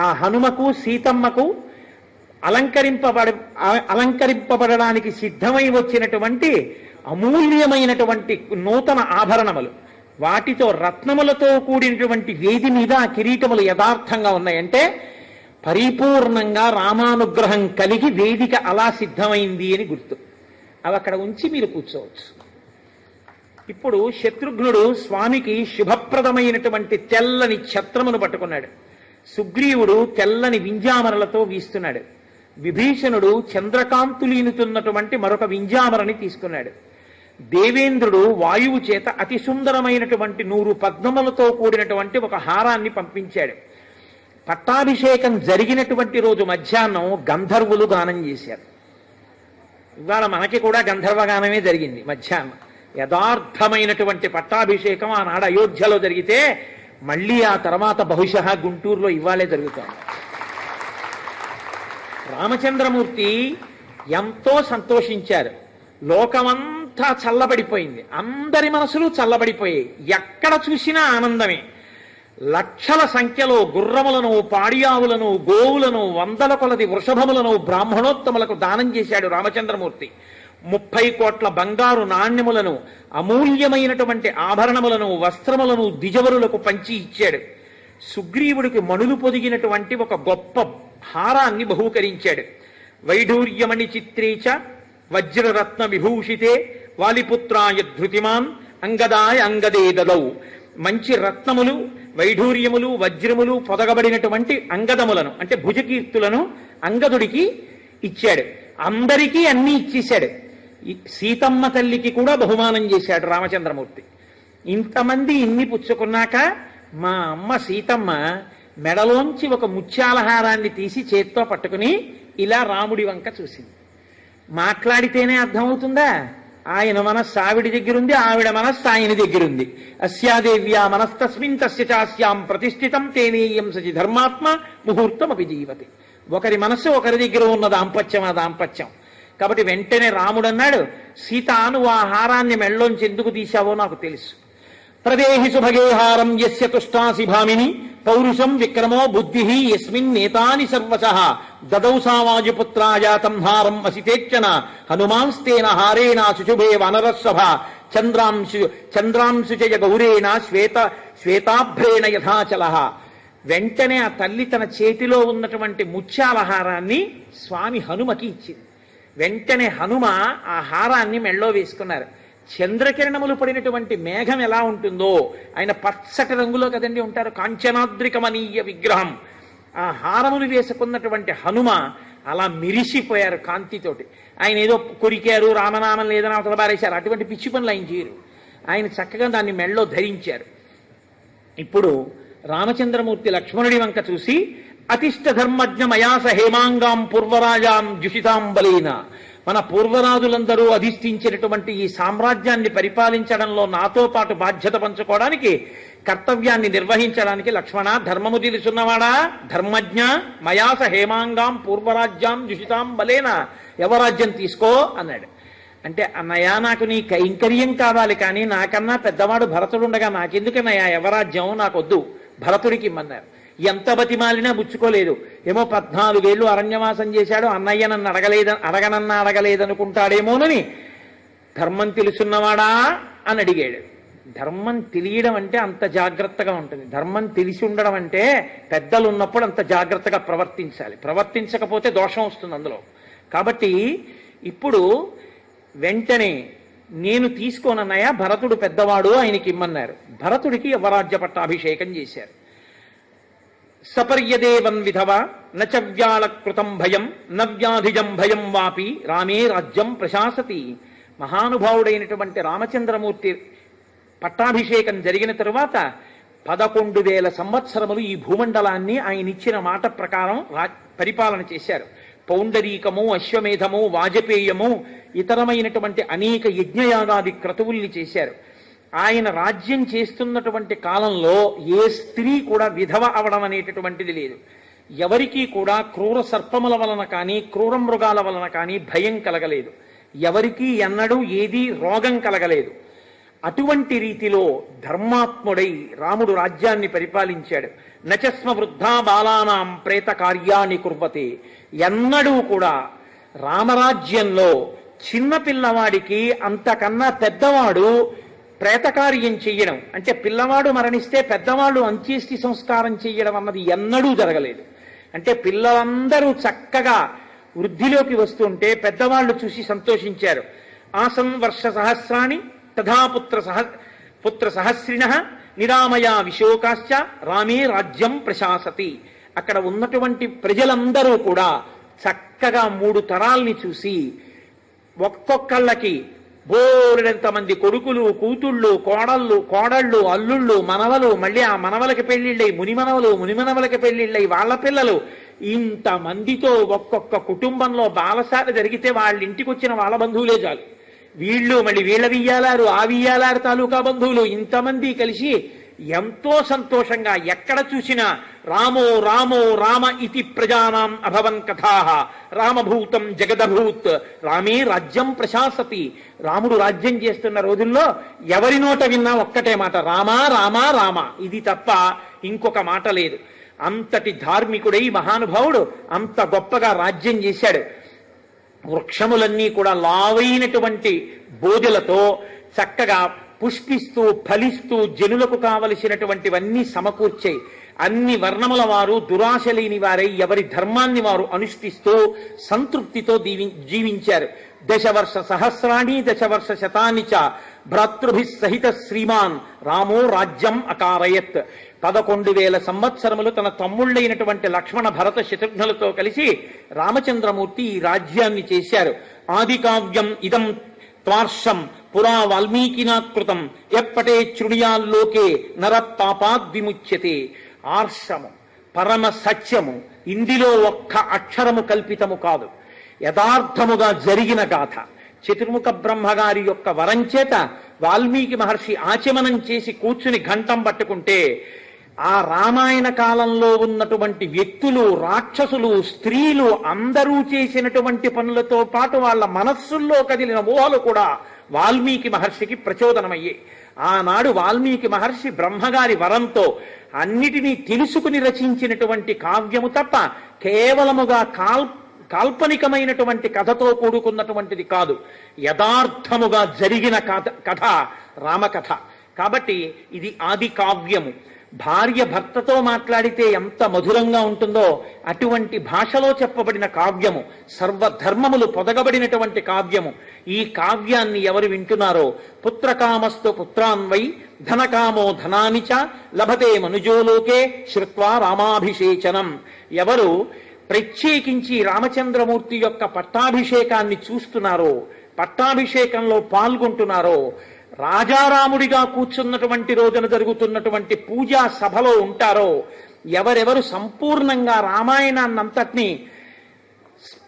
ఆ హనుమకు, సీతమ్మకు అలంకరింపబడడానికి సిద్ధమై వచ్చినటువంటి అమూల్యమైనటువంటి నూతన ఆభరణములు, వాటితో రత్నములతో కూడినటువంటి వేది మీద ఆ కిరీటములు యథార్థంగా ఉన్నాయంటే పరిపూర్ణంగా రామానుగ్రహం కలిగి వేదిక అలా సిద్ధమైంది అని గుర్తు. అవి అక్కడ ఉంచి మీరు కూర్చోవచ్చు. ఇప్పుడు శత్రుఘ్నుడు స్వామికి శుభప్రదమైనటువంటి తెల్లని ఛత్రమును పట్టుకున్నాడు. సుగ్రీవుడు తెల్లని వింజామరలతో వీస్తున్నాడు. విభీషణుడు చంద్రకాంతులీనుతున్నటువంటి మరొక వింజామరని తీసుకున్నాడు. దేవేంద్రుడు వాయువు చేత అతి సుందరమైనటువంటి 100 పద్మములతో కూడినటువంటి ఒక హారాన్ని పంపించాడు. పట్టాభిషేకం జరిగినటువంటి రోజు మధ్యాహ్నం గంధర్వులు గానం చేశారు. ఇవాళ మనకి కూడా గంధర్వగానమే జరిగింది మధ్యాహ్నం. యథార్థమైనటువంటి పట్టాభిషేకం ఆనాడు అయోధ్యలో జరిగితే మళ్ళీ ఆ తర్వాత బహుశా గుంటూరులో ఇవాళే జరుగుతోంది. రామచంద్రమూర్తి ఎంతో సంతోషించారు. లోకమంతా చల్లబడిపోయింది, అందరి మనసులు చల్లబడిపోయాయి. ఎక్కడ చూసినా ఆనందమే. లక్షల సంఖ్యలో గుర్రములను, పాడియావులను, గోవులను, 100ల కొలది వృషభములను బ్రాహ్మణోత్తములకు దానం చేశాడు రామచంద్రమూర్తి. 30 కోట్ల బంగారు నాణ్యములను, అమూల్యమైనటువంటి ఆభరణములను, వస్త్రములను ద్విజవరులకు పంచి ఇచ్చాడు. సుగ్రీవుడికి మణులు పొదిగినటువంటి ఒక గొప్ప హారాన్ని బహూకరించాడు. వైఢూర్యమణి చిత్రీచ వజ్రరత్న విభూషితే వాలిపుత్రాయ ధృతిమాన్ అంగదాయ అంగదే దదౌ. మంచి రత్నములు, వైఢూర్యములు, వజ్రములు పొదగబడినటువంటి అంగదములను అంటే భుజకీర్తులను అంగదుడికి ఇచ్చాడు. అందరికీ అన్నీ ఇచ్చేశాడు. సీతమ్మ తల్లికి కూడా బహుమానం చేశాడు రామచంద్రమూర్తి. ఇంతమంది ఇన్ని పుచ్చుకున్నాక మా అమ్మ సీతమ్మ మెడలోంచి ఒక ముత్యాలహారాన్ని తీసి చేత్తో పట్టుకుని ఇలా రాముడి వంక చూసింది. మాట్లాడితేనే అర్థమవుతుందా? ఆయన మనస్సు ఆవిడి దగ్గరుంది, ఆవిడ మనస్సు ఆయన దగ్గరుంది. అస్యాదేవ్యా మనస్తస్మిన్ తస్య చాస్యాం ప్రతిష్ఠితం తేనేయం సచి ధర్మాత్మ ముహూర్తం అభిజీవతి. ఒకరి మనస్సు ఒకరి దగ్గర ఉన్న దాంపత్యం ఆ దాంపత్యం. కాబట్టి వెంటనే రాముడు అన్నాడు, సీత నువ్వు ఆ హారాన్ని మెళ్ళలోంచి ఎందుకు తీశావో నాకు తెలుసు. ప్రదేహి సుభగేహారం యస్య తుష్టాసి భామిని పౌరుషం విక్రమో బుద్ధి యస్మిన్ నేతాని సర్వశః దదౌ సావాజుపుత్రాజాతం హారం అసితేచ్చన హనుమాంస్తేన హారేణ శుశుభే వనరస్సభ చంద్రాంశు చయ గౌరేణ శ్వేతాభ్రేణ యథాచలః. వెంటనే ఆ తల్లి తన చేతిలో ఉన్నటువంటి ముత్యాల హారాన్ని స్వామి హనుమకి ఇచ్చింది. వెంటనే హనుమ ఆ హారాన్ని మెళ్ళో వేసుకున్నారు. చంద్రకిరణములు పడినటువంటి మేఘం ఎలా ఉంటుందో, ఆయన పచ్చటి రంగులో కదండి ఉంటారు, కాంచనాద్రికమనీయ విగ్రహం. ఆ హారములు వేసుకున్నటువంటి హనుమ అలా మిరిసిపోయారు కాంతితోటి. ఆయన ఏదో కొరికారు, రామనామం లేదని అవతల బారేశారు, అటువంటి పిచ్చి పనులు ఆయన చేయరు. ఆయన చక్కగా దాన్ని మెళ్ళో ధరించారు. ఇప్పుడు రామచంద్రమూర్తి లక్ష్మణుడి వంక చూసి, అతిష్ట ధర్మజ్ఞ మయాస హేమాంగాం పూర్వరాజాం జుషితాం బలేన. మన పూర్వరాజులందరూ అధిష్ఠించినటువంటి ఈ సామ్రాజ్యాన్ని పరిపాలించడంలో నాతో పాటు బాధ్యత పంచుకోవడానికి కర్తవ్యాన్ని నిర్వహించడానికి లక్ష్మణ ధర్మము తెలుసున్నవాడా ధర్మజ్ఞ మయాస హేమాంగాం పూర్వరాజ్యాం దుషితాం బలేన యవరాజ్యం తీసుకో అన్నాడు. అంటే అన్నయ్య నాకు నీ కైంకర్యం కావాలి, కానీ నాకన్నా పెద్దవాడు భరతుడుండగా నాకెందుకన్నయ్యా యవరాజ్యం, నాకొద్దు, భరతుడికి ఇమ్మన్నారు. ఎంత బతిమాలినా పుచ్చుకోలేదు. ఏమో 14 ఏళ్ళు అరణ్యవాసం చేశాడు, అన్నయ్య నన్ను అడగలేదనుకుంటాడేమోనని ధర్మం తెలుసున్నవాడా అని అడిగాడు. ధర్మం తెలియడం అంటే అంత జాగ్రత్తగా ఉంటుంది. ధర్మం తెలిసి ఉండడం అంటే పెద్దలు ఉన్నప్పుడు అంత జాగ్రత్తగా ప్రవర్తించాలి, ప్రవర్తించకపోతే దోషం వస్తుంది అందులో. కాబట్టి ఇప్పుడు వెంటనే నేను తీసుకోనన్నయ్య, భరతుడు పెద్దవాడు, ఆయనకి ఇమ్మన్నారు. భరతుడికి యవరాజ్య పట్టాభిషేకం చేశారు. సపర్యదేవన్ విధవ నచ వ్యాళకృతం భయం నవ్యాధిజం భయం వాపి రామే రాజ్యం ప్రశాసతి. మహానుభావుడైనటువంటి రామచంద్రమూర్తి పట్టాభిషేకం జరిగిన తరువాత 11,000 సంవత్సరములు ఈ భూమండలాన్ని ఆయన ఇచ్చిన మాట ప్రకారం పరిపాలన చేశారు. పౌండరీకము, అశ్వమేధము, వాజపేయము, ఇతరమైనటువంటి అనేక యజ్ఞయాగాది క్రతువుల్ని చేశారు. ఆయన రాజ్యం చేస్తున్నటువంటి కాలంలో ఏ స్త్రీ కూడా విధవ అవడం అనేటటువంటిది లేదు. ఎవరికీ కూడా క్రూర సర్పముల వలన కానీ క్రూర మృగాల వలన కానీ భయం కలగలేదు. ఎవరికీ ఎన్నడూ ఏదీ రోగం కలగలేదు. అటువంటి రీతిలో ధర్మాత్ముడై రాముడు రాజ్యాన్ని పరిపాలించాడు. నచస్మ వృద్ధా బాలానాం ప్రేత కార్యాన్ని కుర్వతే. ఎన్నడూ కూడా రామరాజ్యంలో చిన్నపిల్లవాడికి అంతకన్నా పెద్దవాడు ప్రేతకార్యం చెయ్యడం, అంటే పిల్లవాడు మరణిస్తే పెద్దవాళ్ళు అంత్యేష్టి సంస్కారం చెయ్యడం అన్నది ఎన్నడూ జరగలేదు. అంటే పిల్లలందరూ చక్కగా వృద్ధిలోకి వస్తుంటే పెద్దవాళ్ళు చూసి సంతోషించారు. ఆసం వర్ష సహస్రాణి తథా పుత్ర సహస్రిణ నిరామయా విశోకాశ్చ రామే రాజ్యం ప్రశాసతి. అక్కడ ఉన్నటువంటి ప్రజలందరూ కూడా చక్కగా 3 తరాల్ని చూసి ఒక్కొక్కళ్ళకి బోరెంతమంది కొడుకులు, కూతుళ్ళు, కోడళ్ళు, అల్లుళ్ళు, మనవలు, మళ్ళీ ఆ మనవలకి పెళ్లిళ్ళై మునిమనవలకి పెళ్లిళ్ళై వాళ్ళ పిల్లలు, ఇంతమందితో ఒక్కొక్క కుటుంబంలో బాలసారి జరిగితే వాళ్ళ ఇంటికి వచ్చిన వాళ్ళ బంధువులే చాలు. వీళ్ళు మళ్ళీ వీళ్ళ వియ్యాలారు, ఆ వియ్యాలారు తాలూకా బంధువులు, ఇంతమంది కలిసి ఎంతో సంతోషంగా ఎక్కడ చూసినా రామో రామో రామ ఇతి ప్రజానాం అభవన్ కథాః రామభూతం జగదభూత్ రామే రాజ్యం ప్రశాసతి. రాముడు రాజ్యం చేస్తున్న రోజుల్లో ఎవరి నోట విన్నా ఒక్కటే మాట, రామా రామా రామ, ఇది తప్ప ఇంకొక మాట లేదు. అంతటి ధార్మికుడై మహానుభావుడు అంత గొప్పగా రాజ్యం చేశాడు. వృక్షములన్నీ కూడా లావైనటువంటి బోధులతో చక్కగా పుష్పిస్తూ ఫలిస్తూ జనులకు కావలసినటువంటివన్నీ సమకూర్చాయి. అన్ని వర్ణముల వారు దురాశ లేని వారై ఎవరి ధర్మాన్ని వారు అనుష్ఠిస్తూ సంతృప్తితో జీవించారు. 10 వర్ష సహస్రాణి 10 వర్ష శతాని చ భ్రాతృభిః సహిత శ్రీమాన్ రామో రాజ్యం అకారయత్. 11,000 సంవత్సరములు తన తమ్ముళ్ళైనటువంటి లక్ష్మణ భరత శత్రుఘ్నులతో కలిసి రామచంద్రమూర్తి ఈ రాజ్యాన్ని చేశారు. ఆది కావ్యం ఇదం త్వార్షం పురా వాల్మీకినాకృతం ఎప్పటే శృణుయాల్లోకే నర పాపాద్విముచ్యతే. ఆర్షము పరమ సత్యము, ఇందులో ఒక్క అక్షరము కల్పితము కాదు, యథార్థముగా జరిగిన గాథ. చతుర్ముఖ బ్రహ్మగారి యొక్క వరం చేత వాల్మీకి మహర్షి ఆచమనం చేసి కూర్చుని ఘంటం పట్టుకుంటే ఆ రామాయణ కాలంలో ఉన్నటువంటి వ్యక్తులు, రాక్షసులు, స్త్రీలు అందరూ చేసినటువంటి పనులతో పాటు వాళ్ళ మనస్సుల్లో కదిలిన ఊహలు కూడా వాల్మీకి మహర్షికి ప్రచోదనమయ్యాయి. ఆనాడు వాల్మీకి మహర్షి బ్రహ్మగారి వరంతో అన్నిటినీ తెలుసుకుని రచించినటువంటి కావ్యము తప్ప కేవలముగా కాల్పనికమైనటువంటి కథతో కూడుకున్నటువంటిది కాదు, యథార్థముగా జరిగిన కథ రామకథ. కాబట్టి ఇది ఆది కావ్యము. భార్య భర్తతో మాట్లాడితే ఎంత మధురంగా ఉంటుందో అటువంటి భాషలో చెప్పబడిన కావ్యము, సర్వధర్మములు పొదగబడినటువంటి కావ్యము. ఈ కావ్యాన్ని ఎవరు వింటున్నారో పుత్రకామస్తు పుత్రాన్వై ధనకామో ధనాని చ లభతే మనుజోలోకే శ్రుత్వా రామాభిషేచనం. ఎవరు ప్రత్యేకించి రామచంద్రమూర్తి యొక్క పట్టాభిషేకాన్ని చూస్తున్నారో, పట్టాభిషేకంలో పాల్గొంటున్నారో, రాజారాముడిగా కూర్చున్నటువంటి రోజున జరుగుతున్నటువంటి పూజా సభలో ఉంటారో, ఎవరెవరు సంపూర్ణంగా రామాయణాన్నంతటినీ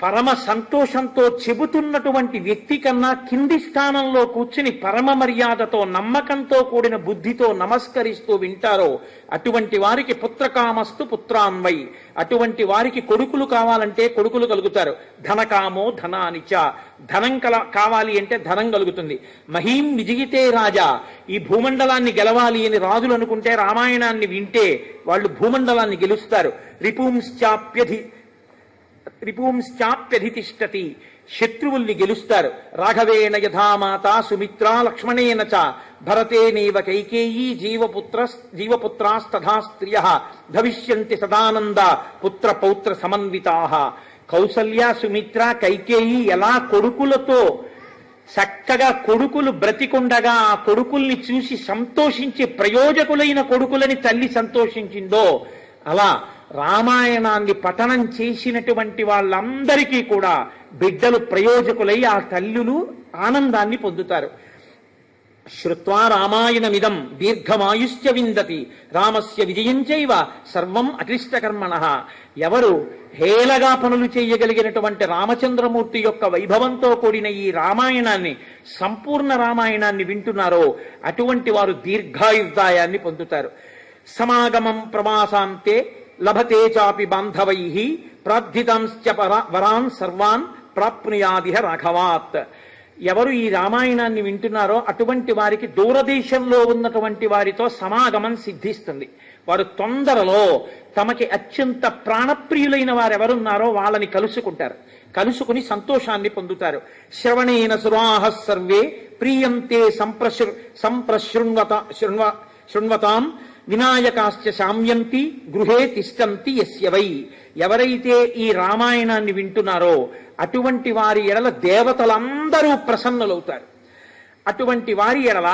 పరమ సంతోషంతో చెబుతున్నటువంటి వ్యక్తి కన్నా కింది స్థానంలో కూర్చుని పరమ మర్యాదతో నమ్మకంతో కూడిన బుద్ధితో నమస్కరిస్తూ వింటారో అటువంటి వారికి పుత్రకామస్తు పుత్రాన్వై, అటువంటి వారికి కొడుకులు కావాలంటే కొడుకులు కలుగుతారు. ధనకామో ధనానిచ, ధనం కావాలి అంటే ధనం కలుగుతుంది. మహీం విజయితే రాజా, ఈ భూమండలాన్ని గెలవాలి అని రాజులు అనుకుంటే రామాయణాన్ని వింటే వాళ్ళు భూమండలాన్ని గెలుస్తారు. రిపుంశ్చాప్యధితిష్టతి, శత్రువుల్ని గెలుస్తారు. రాఘవేణ యథామాత సుమిత్రా లక్ష్మణేన చ భరతేనైవ కైకేయీ జీవపుత్రాస్తథా స్త్రియః భవిష్యంతి సదానంద పుత్ర పౌత్ర సమన్వితాః. కౌసల్య, సుమిత్ర, కైకేయి ఎలా కొడుకులతో చక్కగా కొడుకులు బ్రతికుండగా ఆ కొడుకుల్ని చూసి సంతోషించి ప్రయోజకులైన కొడుకులని తల్లి సంతోషించిందో అలా రామాయణాన్ని పఠనం చేసినటువంటి వాళ్ళందరికీ కూడా బిడ్డలు ప్రయోజకులై ఆ తల్లులు ఆనందాన్ని పొందుతారు. శ్రుత్వా రామాయణమిదం దీర్ఘమాయుశ్చ విందతి రామస్య విజయం చైవ సర్వం అక్లిష్టకర్మణః. ఎవరు హేళగా పనులు చేయగలిగినటువంటి రామచంద్రమూర్తి యొక్క వైభవంతో కూడిన ఈ రామాయణాన్ని, సంపూర్ణ రామాయణాన్ని వింటున్నారో అటువంటి వారు దీర్ఘాయుర్దాయాన్ని పొందుతారు. సమాగమం ప్రవాసాంతే లభతే చాపి బాంధవైః ప్రార్థితాంశ్చ వరాన్ సర్వాన్ ప్రాప్నుయాదిహ రాఘవాత్. ఎవరు ఈ రామాయణాన్ని వింటున్నారో అటువంటి వారికి దూరదేశంలో ఉన్నటువంటి వారితో సమాగమం సిద్ధిస్తుంది. వారు తొందరలో తమకి అత్యంత ప్రాణప్రియులైన వారెవరున్నారో వాళ్ళని కలుసుకుంటారు. కలుసుకుని సంతోషాన్ని పొందుతారు. శ్రవణేన సురాహ సర్వే ప్రీయంతే శృణ్వతాం వినాయకాశ్చ శామ్యంతి గృహే తిష్టంతి యస్య వై. ఎవరైతే ఈ రామాయణాన్ని వింటున్నారో అటువంటి వారి ఎడల దేవతలందరూ ప్రసన్నులవుతారు. అటువంటి వారి ఎడల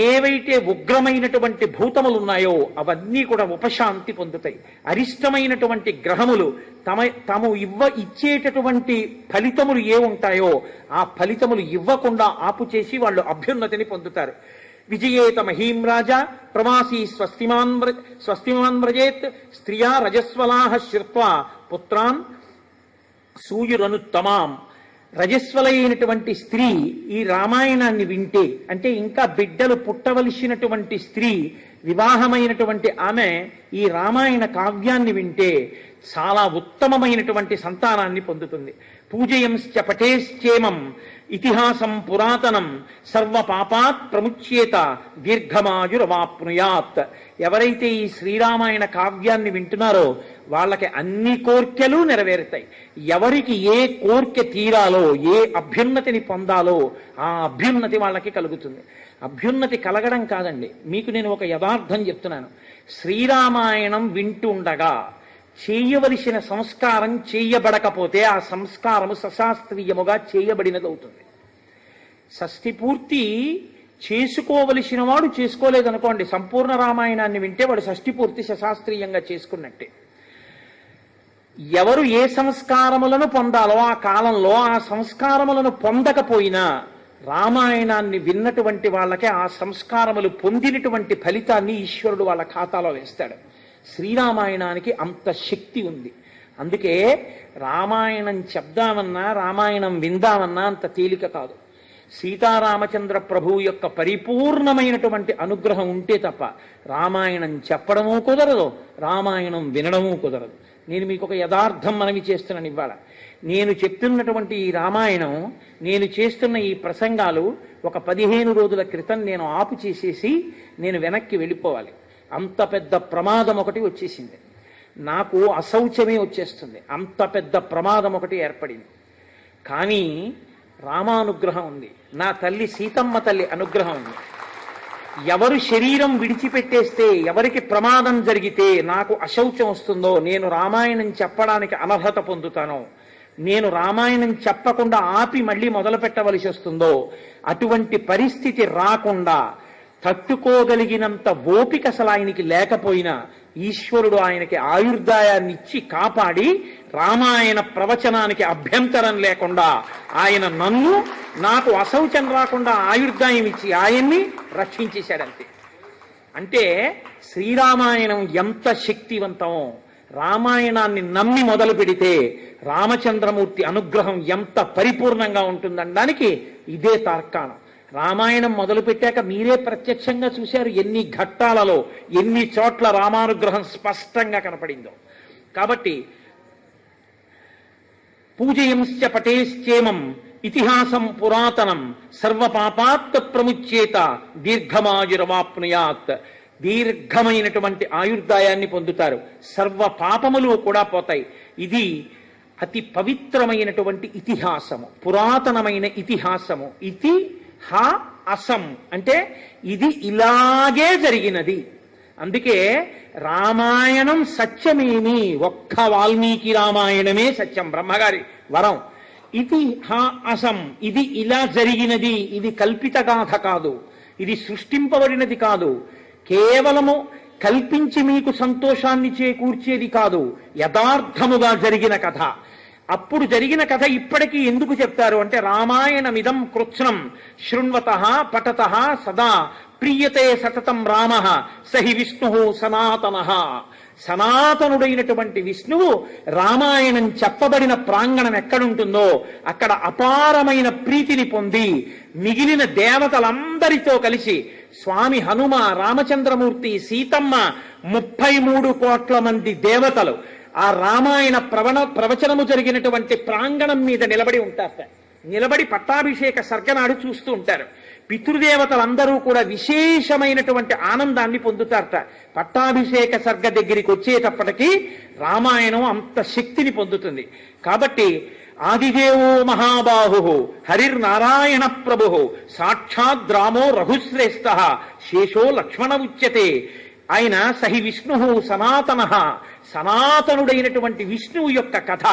ఏవైతే ఉగ్రమైనటువంటి భూతములు ఉన్నాయో అవన్నీ కూడా ఉపశాంతి పొందుతాయి. అరిష్టమైనటువంటి గ్రహములు తాము ఇచ్చేటటువంటి ఫలితములు ఏ ఉంటాయో ఆ ఫలితములు ఇవ్వకుండా ఆపు చేసి వాళ్ళు అభ్యున్నతిని పొందుతారు. విజయేత మహీం రాజా ప్రవాసీ స్వస్తిమాన్ వ్రజేత్ స్త్రియా రజస్వలాహ శ్రుత్వా పుత్రాన్ సూయురనుత్తమాం. రజస్వలైనటువంటి స్త్రీ ఈ రామాయణాన్ని వింటే, అంటే ఇంకా బిడ్డలు పుట్టవలసినటువంటి స్త్రీ, వివాహమైనటువంటి ఆమె ఈ రామాయణ కావ్యాన్ని వింటే చాలా ఉత్తమమైనటువంటి సంతానాన్ని పొందుతుంది. పూజయంశ్చ పఠేశ్చేమం ఇతిహాసం పురాతనం సర్వ పాపాత్ ప్రముచ్యేత దీర్ఘమాయురవాప్నుయాత్. ఎవరైతే ఈ శ్రీరామాయణ కావ్యాన్ని వింటున్నారో వాళ్ళకి అన్ని కోర్కెలు నెరవేరుతాయి. ఎవరికి ఏ కోర్కె తీరాలో, ఏ అభ్యున్నతిని పొందాలో ఆ అభ్యున్నతి వాళ్ళకి కలుగుతుంది. అభ్యున్నతి కలగడం కాదండి, మీకు నేను ఒక యథార్థం చెప్తున్నాను. శ్రీరామాయణం వింటుండగా చేయవలసిన సంస్కారం చేయబడకపోతే ఆ సంస్కారము సశాస్త్రీయముగా చేయబడినది అవుతుంది. షష్ఠి పూర్తి చేసుకోవలసిన వాడు చేసుకోలేదనుకోండి, సంపూర్ణ రామాయణాన్ని వింటే వాడు షష్ఠి పూర్తి సశాస్త్రీయంగా చేసుకున్నట్టే. ఎవరు ఏ సంస్కారములను పొందాలో ఆ కాలంలో ఆ సంస్కారములను పొందకపోయినా రామాయణాన్ని విన్నటువంటి వాళ్ళకే ఆ సంస్కారములు పొందినటువంటి ఫలితాన్ని ఈశ్వరుడు వాళ్ళ ఖాతాలో వేస్తాడు. శ్రీరామాయణానికి అంత శక్తి ఉంది. అందుకే రామాయణం చెప్దామన్నా, రామాయణం విందామన్నా అంత తేలిక కాదు. సీతారామచంద్ర ప్రభువు యొక్క పరిపూర్ణమైనటువంటి అనుగ్రహం ఉంటే తప్ప రామాయణం చెప్పడమూ కుదరదు, రామాయణం వినడమూ కుదరదు. నేను మీకు ఒక యథార్థం మనవి చేస్తున్నాను ఇవాళ. నేను చెప్తున్నటువంటి ఈ రామాయణం, నేను చేస్తున్న ఈ ప్రసంగాలు ఒక 15 రోజుల క్రితం నేను ఆపు చేసేసి నేను వెనక్కి వెళ్ళిపోవాలి. అంత పెద్ద ప్రమాదం ఒకటి వచ్చేసింది నాకు, అశౌచమే వచ్చేస్తుంది. అంత పెద్ద ప్రమాదం ఒకటి ఏర్పడింది. కానీ రామానుగ్రహం ఉంది, నా తల్లి సీతమ్మ తల్లి అనుగ్రహం ఉంది. ఎవరు శరీరం విడిచిపెట్టేస్తే, ఎవరికి ప్రమాదం జరిగితే నాకు అశౌచం వస్తుందో, నేను రామాయణం చెప్పడానికి అనర్హత పొందుతానో, నేను రామాయణం చెప్పకుండా ఆపి మళ్ళీ మొదలు పెట్టవలసి వస్తుందో, అటువంటి పరిస్థితి రాకుండా తట్టుకోగలిగినంత ఓపిక అసలు ఆయనకి లేకపోయినా ఈశ్వరుడు ఆయనకి ఆయుర్దాయాన్ని ఇచ్చి కాపాడి రామాయణ ప్రవచనానికి అభ్యంతరం లేకుండా ఆయన నాకు అశౌచం రాకుండా ఆయుర్దాయం ఇచ్చి ఆయన్ని రక్షించేశాడంతే. అంటే శ్రీరామాయణం ఎంత శక్తివంతమో, రామాయణాన్ని నమ్మి మొదలు పెడితే రామచంద్రమూర్తి అనుగ్రహం ఎంత పరిపూర్ణంగా ఉంటుందనడానికి ఇదే తార్కాణం. రామాయణం మొదలు పెట్టాక మీరే ప్రత్యక్షంగా చూశారు ఎన్ని ఘట్టాలలో ఎన్ని చోట్ల రామానుగ్రహం స్పష్టంగా కనపడిందో. కాబట్టి పూజయంశ్చ పటేశ్చేమం ఇతిహాసం పురాతనం సర్వపాపాత్ ప్రముచ్యేత దీర్ఘమాయురవాప్నుయాత్. దీర్ఘమైనటువంటి ఆయుర్దాయాన్ని పొందుతారు, సర్వ పాపములు కూడా పోతాయి. ఇది అతి పవిత్రమైనటువంటి ఇతిహాసము, పురాతనమైన ఇతిహాసము. ఇతి హ అసం అంటే ఇది ఇలాగే జరిగినది. అందుకే రామాయణం సత్యమేమి, ఒక్క వాల్మీకి రామాయణమే సత్యం, బ్రహ్మగారి వరం. ఇది హ అసం, ఇది ఇలా జరిగినది, ఇది కల్పిత గాథ కాదు, ఇది సృష్టింపబడినది కాదు, కేవలము కల్పించి మీకు సంతోషాన్ని చేకూర్చేది కాదు, యథార్థముగా జరిగిన కథ. అప్పుడు జరిగిన కథ ఇప్పటికీ ఎందుకు చెప్తారు అంటే రామాయణమిదం కృత్స్నం శృణ్వతః పఠతః సదా ప్రీయతే సతతం రామః సహి విష్ణు సనాతనః. సనాతనుడైనటువంటి విష్ణువు రామాయణం చెప్పబడిన ప్రాంగణం ఎక్కడుంటుందో అక్కడ అపారమైన ప్రీతిని పొంది మిగిలిన దేవతలందరితో కలిసి స్వామి హనుమ, రామచంద్రమూర్తి, సీతమ్మ, 33 కోట్ల మంది దేవతలు ఆ రామాయణ ప్రవచనము జరిగినటువంటి ప్రాంగణం మీద నిలబడి ఉంటారట. నిలబడి పట్టాభిషేక సర్గనాడు చూస్తూ ఉంటారు. పితృదేవతలందరూ కూడా విశేషమైనటువంటి ఆనందాన్ని పొందుతారట. పట్టాభిషేక సర్గ దగ్గరికి వచ్చేటప్పటికీ రామాయణం అంత శక్తిని పొందుతుంది. కాబట్టి ఆదిదేవో మహాబాహు హరిర్నారాయణ ప్రభు సాక్షాద్ రామో రఘుశ్రేష్ఠ శేషో లక్ష్మణ ఉచ్యతే. ఆయన సహి విష్ణు సనాతన, సనాతనుడైనటువంటి విష్ణువు యొక్క కథ.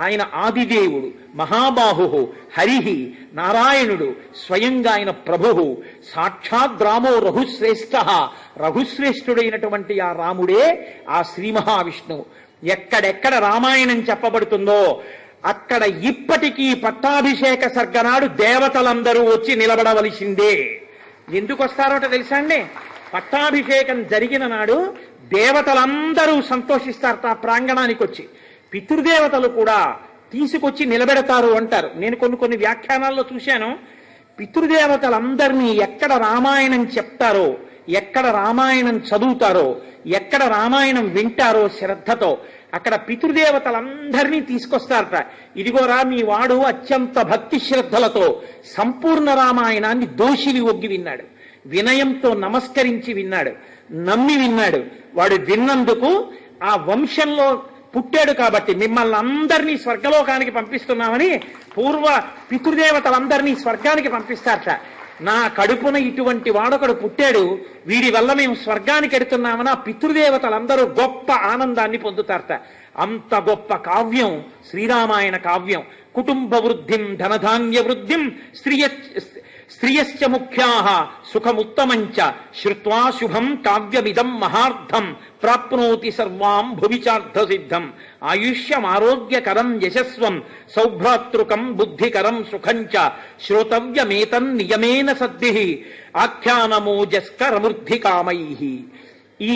ఆయన ఆదిదేవుడు, మహాబాహు, హరి, నారాయణుడు, స్వయంగా ఆయన ప్రభు. సాక్షాద్ రామో రఘుశ్రేష్ఠ, రఘుశ్రేష్ఠుడైనటువంటి ఆ రాముడే ఆ శ్రీ మహావిష్ణువు. ఎక్కడెక్కడ రామాయణం చెప్పబడుతుందో అక్కడ ఇప్పటికీ పట్టాభిషేక సర్గనాడు దేవతలందరూ వచ్చి నిలబడవలసిందే. ఎందుకు వస్తారోట తెలుసా అండి? పట్టాభిషేకం జరిగిన నాడు దేవతలందరూ సంతోషిస్తారట ఆ ప్రాంగణానికి వచ్చి. పితృదేవతలు కూడా తీసుకొచ్చి నిలబెడతారు అంటారు. నేను కొన్ని వ్యాఖ్యానాల్లో చూశాను. పితృదేవతలందరినీ ఎక్కడ రామాయణం చెప్తారో, ఎక్కడ రామాయణం చదువుతారో, ఎక్కడ రామాయణం వింటారో శ్రద్ధతో అక్కడ పితృదేవతలందరినీ తీసుకొస్తారట. ఇదిగోరా మీ వాడు అత్యంత భక్తి శ్రద్ధలతో సంపూర్ణ రామాయణాన్ని దోషిని ఒగ్గి విన్నాడు, వినయంతో నమస్కరించి విన్నాడు, నమ్మి విన్నాడు. వాడు విన్నందుకు ఆ వంశంలో పుట్టాడు కాబట్టి మిమ్మల్ని అందరినీ స్వర్గలోకానికి పంపిస్తున్నామని పూర్వ పితృదేవతలందరినీ స్వర్గానికి పంపిస్తారట. నా కడుపున ఇటువంటి వాడొకడు పుట్టాడు, వీడి వల్ల మేము స్వర్గానికి ఎడుతున్నామని ఆ పితృదేవతలందరూ గొప్ప ఆనందాన్ని పొందుతారట. అంత గొప్ప కావ్యం శ్రీరామాయణ కావ్యం. కుటుంబ వృద్ధిం ధనధాన్య వృద్ధిం స్త్రియశ్చ ముఖ్యాః సుఖముత్తమంచ శ్రుత్వా శుభం కావ్యమిదం మహార్థం ప్రాప్నోతి సర్వాం భువిచార్థ సిద్ధం. ఆయుష్యమారోగ్యకరం యశస్వం సౌభ్రాతృకం బుద్ధికరం సుఖంచ శ్రోతవ్యమేతన్ నియమేన సద్భిః ఆఖ్యానమోజస్కరమృద్ధి కామైః. ఈ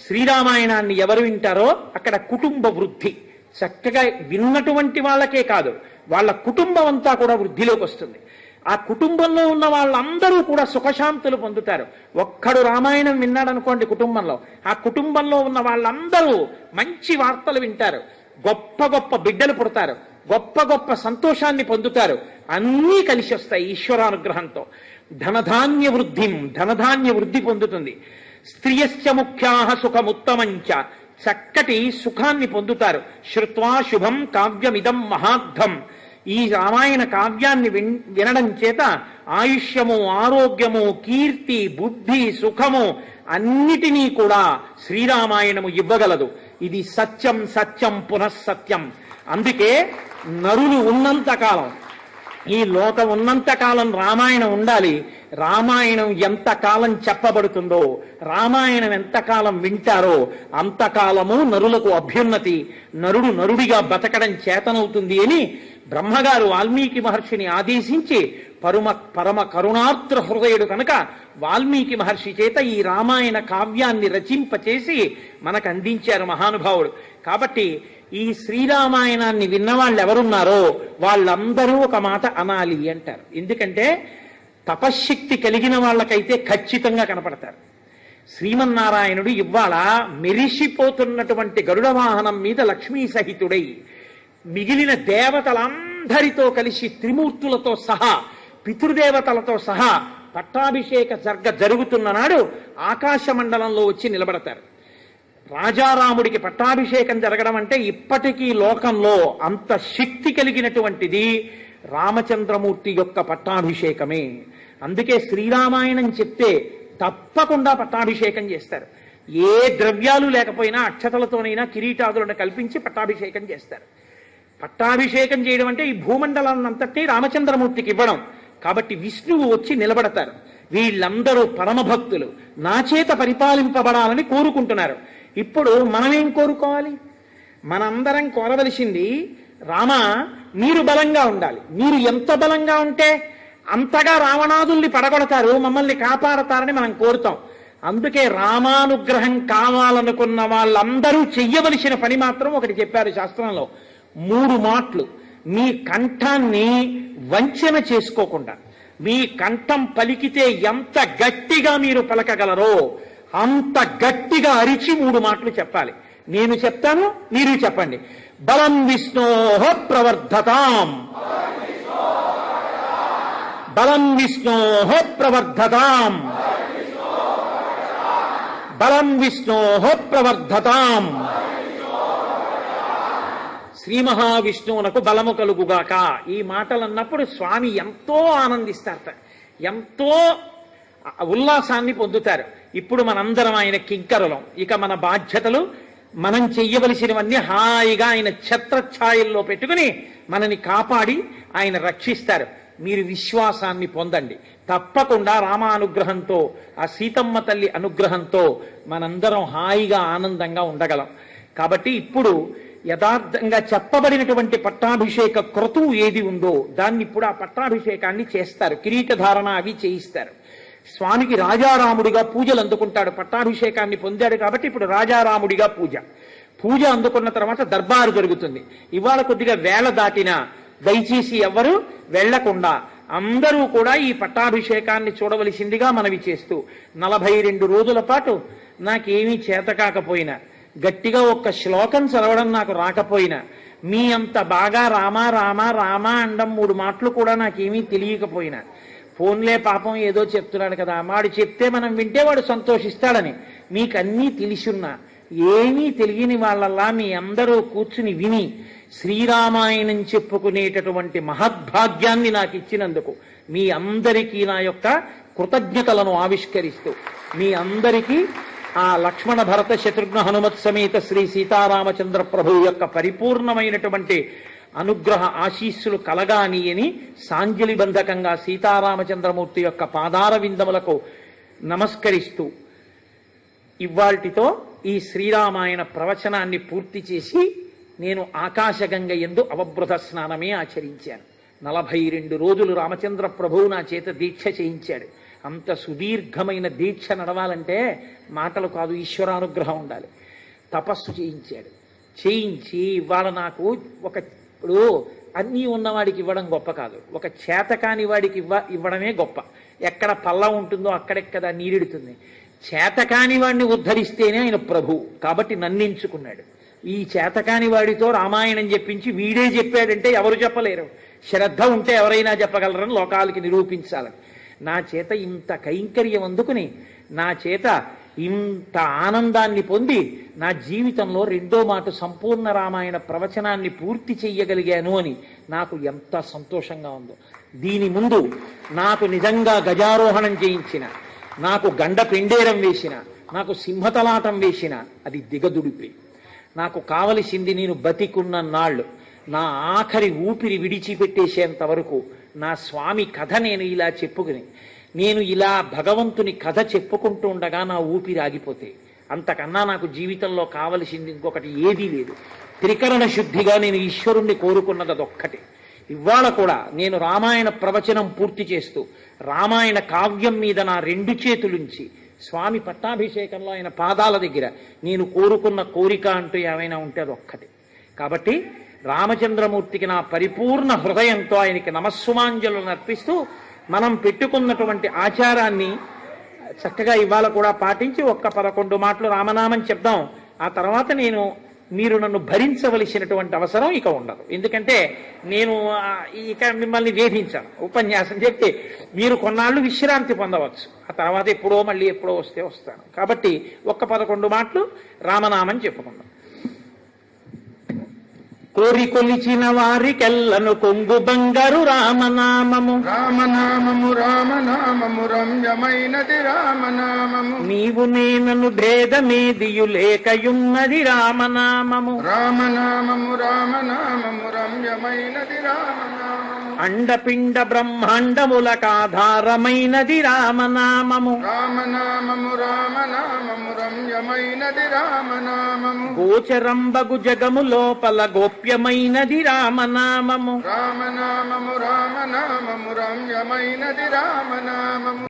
శ్రీరామాయణాన్ని ఎవరు వింటారో అక్కడ కుటుంబ వృద్ధి. చక్కగా విన్నటువంటి వాళ్ళకే కాదు, వాళ్ళ కుటుంబం అంతా కూడా వృద్ధిలోకి వస్తుంది. ఆ కుటుంబంలో ఉన్న వాళ్ళందరూ కూడా సుఖశాంతులు పొందుతారు. ఒక్కడు రామాయణం విన్నాడనుకోండి కుటుంబంలో, ఆ కుటుంబంలో ఉన్న వాళ్ళందరూ మంచి వార్తలు వింటారు, గొప్ప గొప్ప బిడ్డలు పుడతారు, గొప్ప గొప్ప సంతోషాన్ని పొందుతారు. అన్నీ కలిసి వస్తాయి ఈశ్వరానుగ్రహంతో. ధనధాన్య వృద్ధిం, ధనధాన్య వృద్ధి పొందుతుంది. స్త్రియశ్చ ముఖ్యాః సుఖముత్తమంచ, చక్కటి సుఖాన్ని పొందుతారు. శ్రుత్వా శుభం కావ్యమిదం మహార్థం. ఈ రామాయణ కావ్యాన్ని వినడం చేత ఆయుష్యము, ఆరోగ్యము, కీర్తి, బుద్ధి, సుఖము అన్నిటినీ కూడా శ్రీరామాయణము ఇవ్వగలదు. ఇది సత్యం సత్యం పునఃసత్యం. అందుకే నరులు ఉన్నంతకాలం, ఈ లోకం ఉన్నంతకాలం రామాయణం ఉండాలి. రామాయణం ఎంతకాలం చెప్పబడుతుందో, రామాయణం ఎంతకాలం వింటారో అంతకాలము నరులకు అభ్యున్నతి, నరుడు నరుడిగా బతకడం చేతనవుతుంది అని బ్రహ్మగారు వాల్మీకి మహర్షిని ఆదేశించి పరమ కరుణార్ద్ర హృదయుడు కనుక వాల్మీకి మహర్షి చేత ఈ రామాయణ కావ్యాన్ని రచింపచేసి మనకు అందించారు మహానుభావుడు. కాబట్టి ఈ శ్రీరామాయణాన్ని విన్నవాళ్ళు ఎవరున్నారో వాళ్ళందరూ ఒక మాట అనాలి అంటారు. ఎందుకంటే తపశ్శక్తి కలిగిన వాళ్ళకైతే ఖచ్చితంగా కనపడతారు. శ్రీమన్నారాయణుడు ఇవాళ మెరిసిపోతున్నటువంటి గరుడ వాహనం మీద లక్ష్మీ సహితుడై మిగిలిన దేవతలందరితో కలిసి త్రిమూర్తులతో సహా పితృదేవతలతో సహా పట్టాభిషేక జరుగుతున్న నాడు ఆకాశ మండలంలో వచ్చి నిలబడతారు. రాజారాముడికి పట్టాభిషేకం జరగడం అంటే ఇప్పటికీ లోకంలో అంత శక్తి కలిగినటువంటిది రామచంద్రమూర్తి యొక్క పట్టాభిషేకమే. అందుకే శ్రీరామాయణం చెప్తే తప్పకుండా పట్టాభిషేకం చేస్తారు. ఏ ద్రవ్యాలు లేకపోయినా అక్షతలతోనైనా కిరీటాదులను కల్పించి పట్టాభిషేకం చేస్తారు. పట్టాభిషేకం చేయడం అంటే ఈ భూమండలాన్నంతటి రామచంద్రమూర్తికి ఇవ్వడం. కాబట్టి విష్ణువు వచ్చి నిలబడతారు. వీళ్ళందరూ పరమభక్తులు నా చేత పరిపాలింపబడాలని కోరుకుంటున్నారు. ఇప్పుడు మనమేం కోరుకోవాలి? మనందరం కోరవలసింది రామ మీరు బలంగా ఉండాలి. మీరు ఎంత బలంగా ఉంటే అంతగా రావణాదుల్ని పడగొడతారు, మమ్మల్ని కాపాడతారని మనం కోరుతాం. అందుకే రామానుగ్రహం కావాలనుకున్న వాళ్ళందరూ చెయ్యవలసిన పని మాత్రం ఒకటి చెప్పారు శాస్త్రంలో. 3 మాటలు. మీ కంఠాన్ని వంచన చేసుకోకుండా మీ కంఠం పలికితే ఎంత గట్టిగా మీరు పలకగలరో అంత గట్టిగా అరిచి 3 మాటలు చెప్పాలి. నేను చెప్తాను, మీరు చెప్పండి. బలం విష్ణోః ప్రవర్ధతాం, బలం విష్ణోః ప్రవర్ధతాం, బలం విష్ణోః ప్రవర్ధతాం. శ్రీ మహావిష్ణువునకు బలము కలుగుగాక. ఈ మాటలు అన్నప్పుడు స్వామి ఎంతో ఆనందిస్తారు, ఎంతో ఉల్లాసాన్ని పొందుతారు. ఇప్పుడు మనందరం ఆయన కింకరులం. ఇక మన బాధ్యతలు మనం చెయ్యవలసినవన్నీ హాయిగా ఆయన ఛత్రఛాయల్లో పెట్టుకుని మనని కాపాడి ఆయన రక్షిస్తారు. మీరు విశ్వాసాన్ని పొందండి. తప్పకుండా రామానుగ్రహంతో ఆ సీతమ్మ తల్లి అనుగ్రహంతో మనందరం హాయిగా ఆనందంగా ఉండగలం. కాబట్టి ఇప్పుడు యథార్థంగా చెప్పబడినటువంటి పట్టాభిషేక క్రతువు ఏది ఉందో దాన్ని ఇప్పుడు ఆ పట్టాభిషేకాన్ని చేస్తారు. కిరీటధారణ అవి చేయిస్తారు. స్వామికి రాజారాముడిగా పూజలు అందుకుంటాడు. పట్టాభిషేకాన్ని పొందాడు కాబట్టి ఇప్పుడు రాజారాముడిగా పూజ అందుకున్న తర్వాత దర్బారు జరుగుతుంది. ఇవాళ కొద్దిగా వేళ దాటినా దయచేసి ఎవరు వెళ్లకుండా అందరూ కూడా ఈ పట్టాభిషేకాన్ని చూడవలసిందిగా మనవి చేస్తూ 42 రోజుల పాటు నాకేమీ చేత కాకపోయినా, గట్టిగా ఒక్క శ్లోకం చదవడం నాకు రాకపోయినా, మీ అంత బాగా రామా రామా రామా అండం 3 మాటలు కూడా నాకేమీ తెలియకపోయినా, ఫోన్లే పాపం ఏదో చెప్తున్నాడు కదా, వాడు చెప్తే మనం వింటే వాడు సంతోషిస్తాడని మీకన్నీ తెలిసున్నా, ఏమీ తెలియని వాళ్ళల్లా మీ అందరూ కూర్చుని విని శ్రీరామాయణం చెప్పుకునేటటువంటి మహద్భాగ్యాన్ని నాకు ఇచ్చినందుకు మీ అందరికీ నా యొక్క కృతజ్ఞతలను ఆవిష్కరిస్తూ మీ అందరికీ ఆ లక్ష్మణ భరత శత్రుఘ్న హనుమత్ సమేత శ్రీ సీతారామచంద్ర ప్రభువు యొక్క పరిపూర్ణమైనటువంటి అనుగ్రహ ఆశీస్సులు కలగాని అని సాంజలిబంధకంగా సీతారామచంద్రమూర్తి యొక్క పాదార విందములకు నమస్కరిస్తూ ఇవాల్టితో ఈ శ్రీరామాయణ ప్రవచనాన్ని పూర్తి చేసి నేను ఆకాశగంగ యందు అవబృత స్నానమే ఆచరించాను. 42 రోజులు రామచంద్ర ప్రభువు నా చేత దీక్ష చేయించాడు. అంత సుదీర్ఘమైన దీక్ష నడవాలంటే మాటలు కాదు, ఈశ్వరానుగ్రహం ఉండాలి. తపస్సు చేయించి ఇవాళ నాకు ఇప్పుడు అన్నీ ఉన్నవాడికి ఇవ్వడం గొప్ప కాదు, ఒక చేతకాని వాడికి ఇవ్వడమే గొప్ప. ఎక్కడ పల్ల ఉంటుందో అక్కడెక్కడా నీరెడుతుంది. చేతకాని వాడిని ఉద్ధరిస్తేనే ఆయన ప్రభు. కాబట్టి నన్నించుకున్నాడు. ఈ చేతకాని వాడితో రామాయణం చెప్పించి వీడే చెప్పాడంటే ఎవరు చెప్పలేరు. శ్రద్ధ ఉంటే ఎవరైనా చెప్పగలరని లోకాలకి నిరూపించాలని నా చేత ఇంత కైంకర్యం అందుకుని నా చేత ఇంత ఆనందాన్ని పొంది నా జీవితంలో 2వ మాట సంపూర్ణ రామాయణ ప్రవచనాన్ని పూర్తి చెయ్యగలిగాను అని నాకు ఎంత సంతోషంగా ఉందో. దీని ముందు నాకు నిజంగా గజారోహణం చేయించిన, నాకు గండ పెండేరం వేసిన, నాకు సింహతలాటం వేసిన అది దిగదుడిపి. నాకు కావలసింది నేను బతికున్న నాళ్ళు, నా ఆఖరి ఊపిరి విడిచిపెట్టేసేంత వరకు నా స్వామి కథ నేను ఇలా చెప్పుకుని, నేను ఇలా భగవంతుని కథ చెప్పుకుంటూ ఉండగా నా ఊపిరి ఆగిపోతే అంతకన్నా నాకు జీవితంలో కావలసింది ఇంకొకటి ఏదీ లేదు. త్రికరణ శుద్ధిగా నేను ఈశ్వరుణ్ణి కోరుకున్నది అదొక్కటే. ఇవాళ కూడా నేను రామాయణ ప్రవచనం పూర్తి చేస్తూ రామాయణ కావ్యం మీద నా 2 చేతులుంచి స్వామి పట్టాభిషేకంలో ఆయన పాదాల దగ్గర నేను కోరుకున్న కోరిక అంటూ ఏమైనా ఉంటే అది ఒక్కటి. కాబట్టి రామచంద్రమూర్తికి నా పరిపూర్ణ హృదయంతో ఆయనకి నమస్సుమాంజలను అర్పిస్తూ మనం పెట్టుకున్నటువంటి ఆచారాన్ని చక్కగా ఇవాళ కూడా పాటించి 11 మాటలు రామనామం చెప్దాం. ఆ తర్వాత మీరు నన్ను భరించవలసినటువంటి అవసరం ఇక ఉండదు. ఎందుకంటే నేను ఇక మిమ్మల్ని వేధించాను. ఉపన్యాసం చెప్తే మీరు కొన్నాళ్ళు విశ్రాంతి పొందవచ్చు. ఆ తర్వాత మళ్ళీ ఎప్పుడో వస్తే వస్తాను. కాబట్టి 11 మాటలు రామనామం చెప్పుకుందాం. కోరి కొలిచిన వారికెల్లను కొంగు బంగారు రామనామము రామనామము రామనామము రమ్యమైనది రామనామము నీవు నేనను భేదమేదియు లేకయున్నది రామనామము రామనామము రామనామము రమ్యమైనది రామనామము అండపిండ బ్రహ్మాండములకాధారమైనది రామనామము రామనామము రామనామము రమ్యమైనది రామనామము గోచరంబగు జగము లోపల గోప్యమైనది రామనామము రామనామము రామనామము రమ్యమైనది రామనామము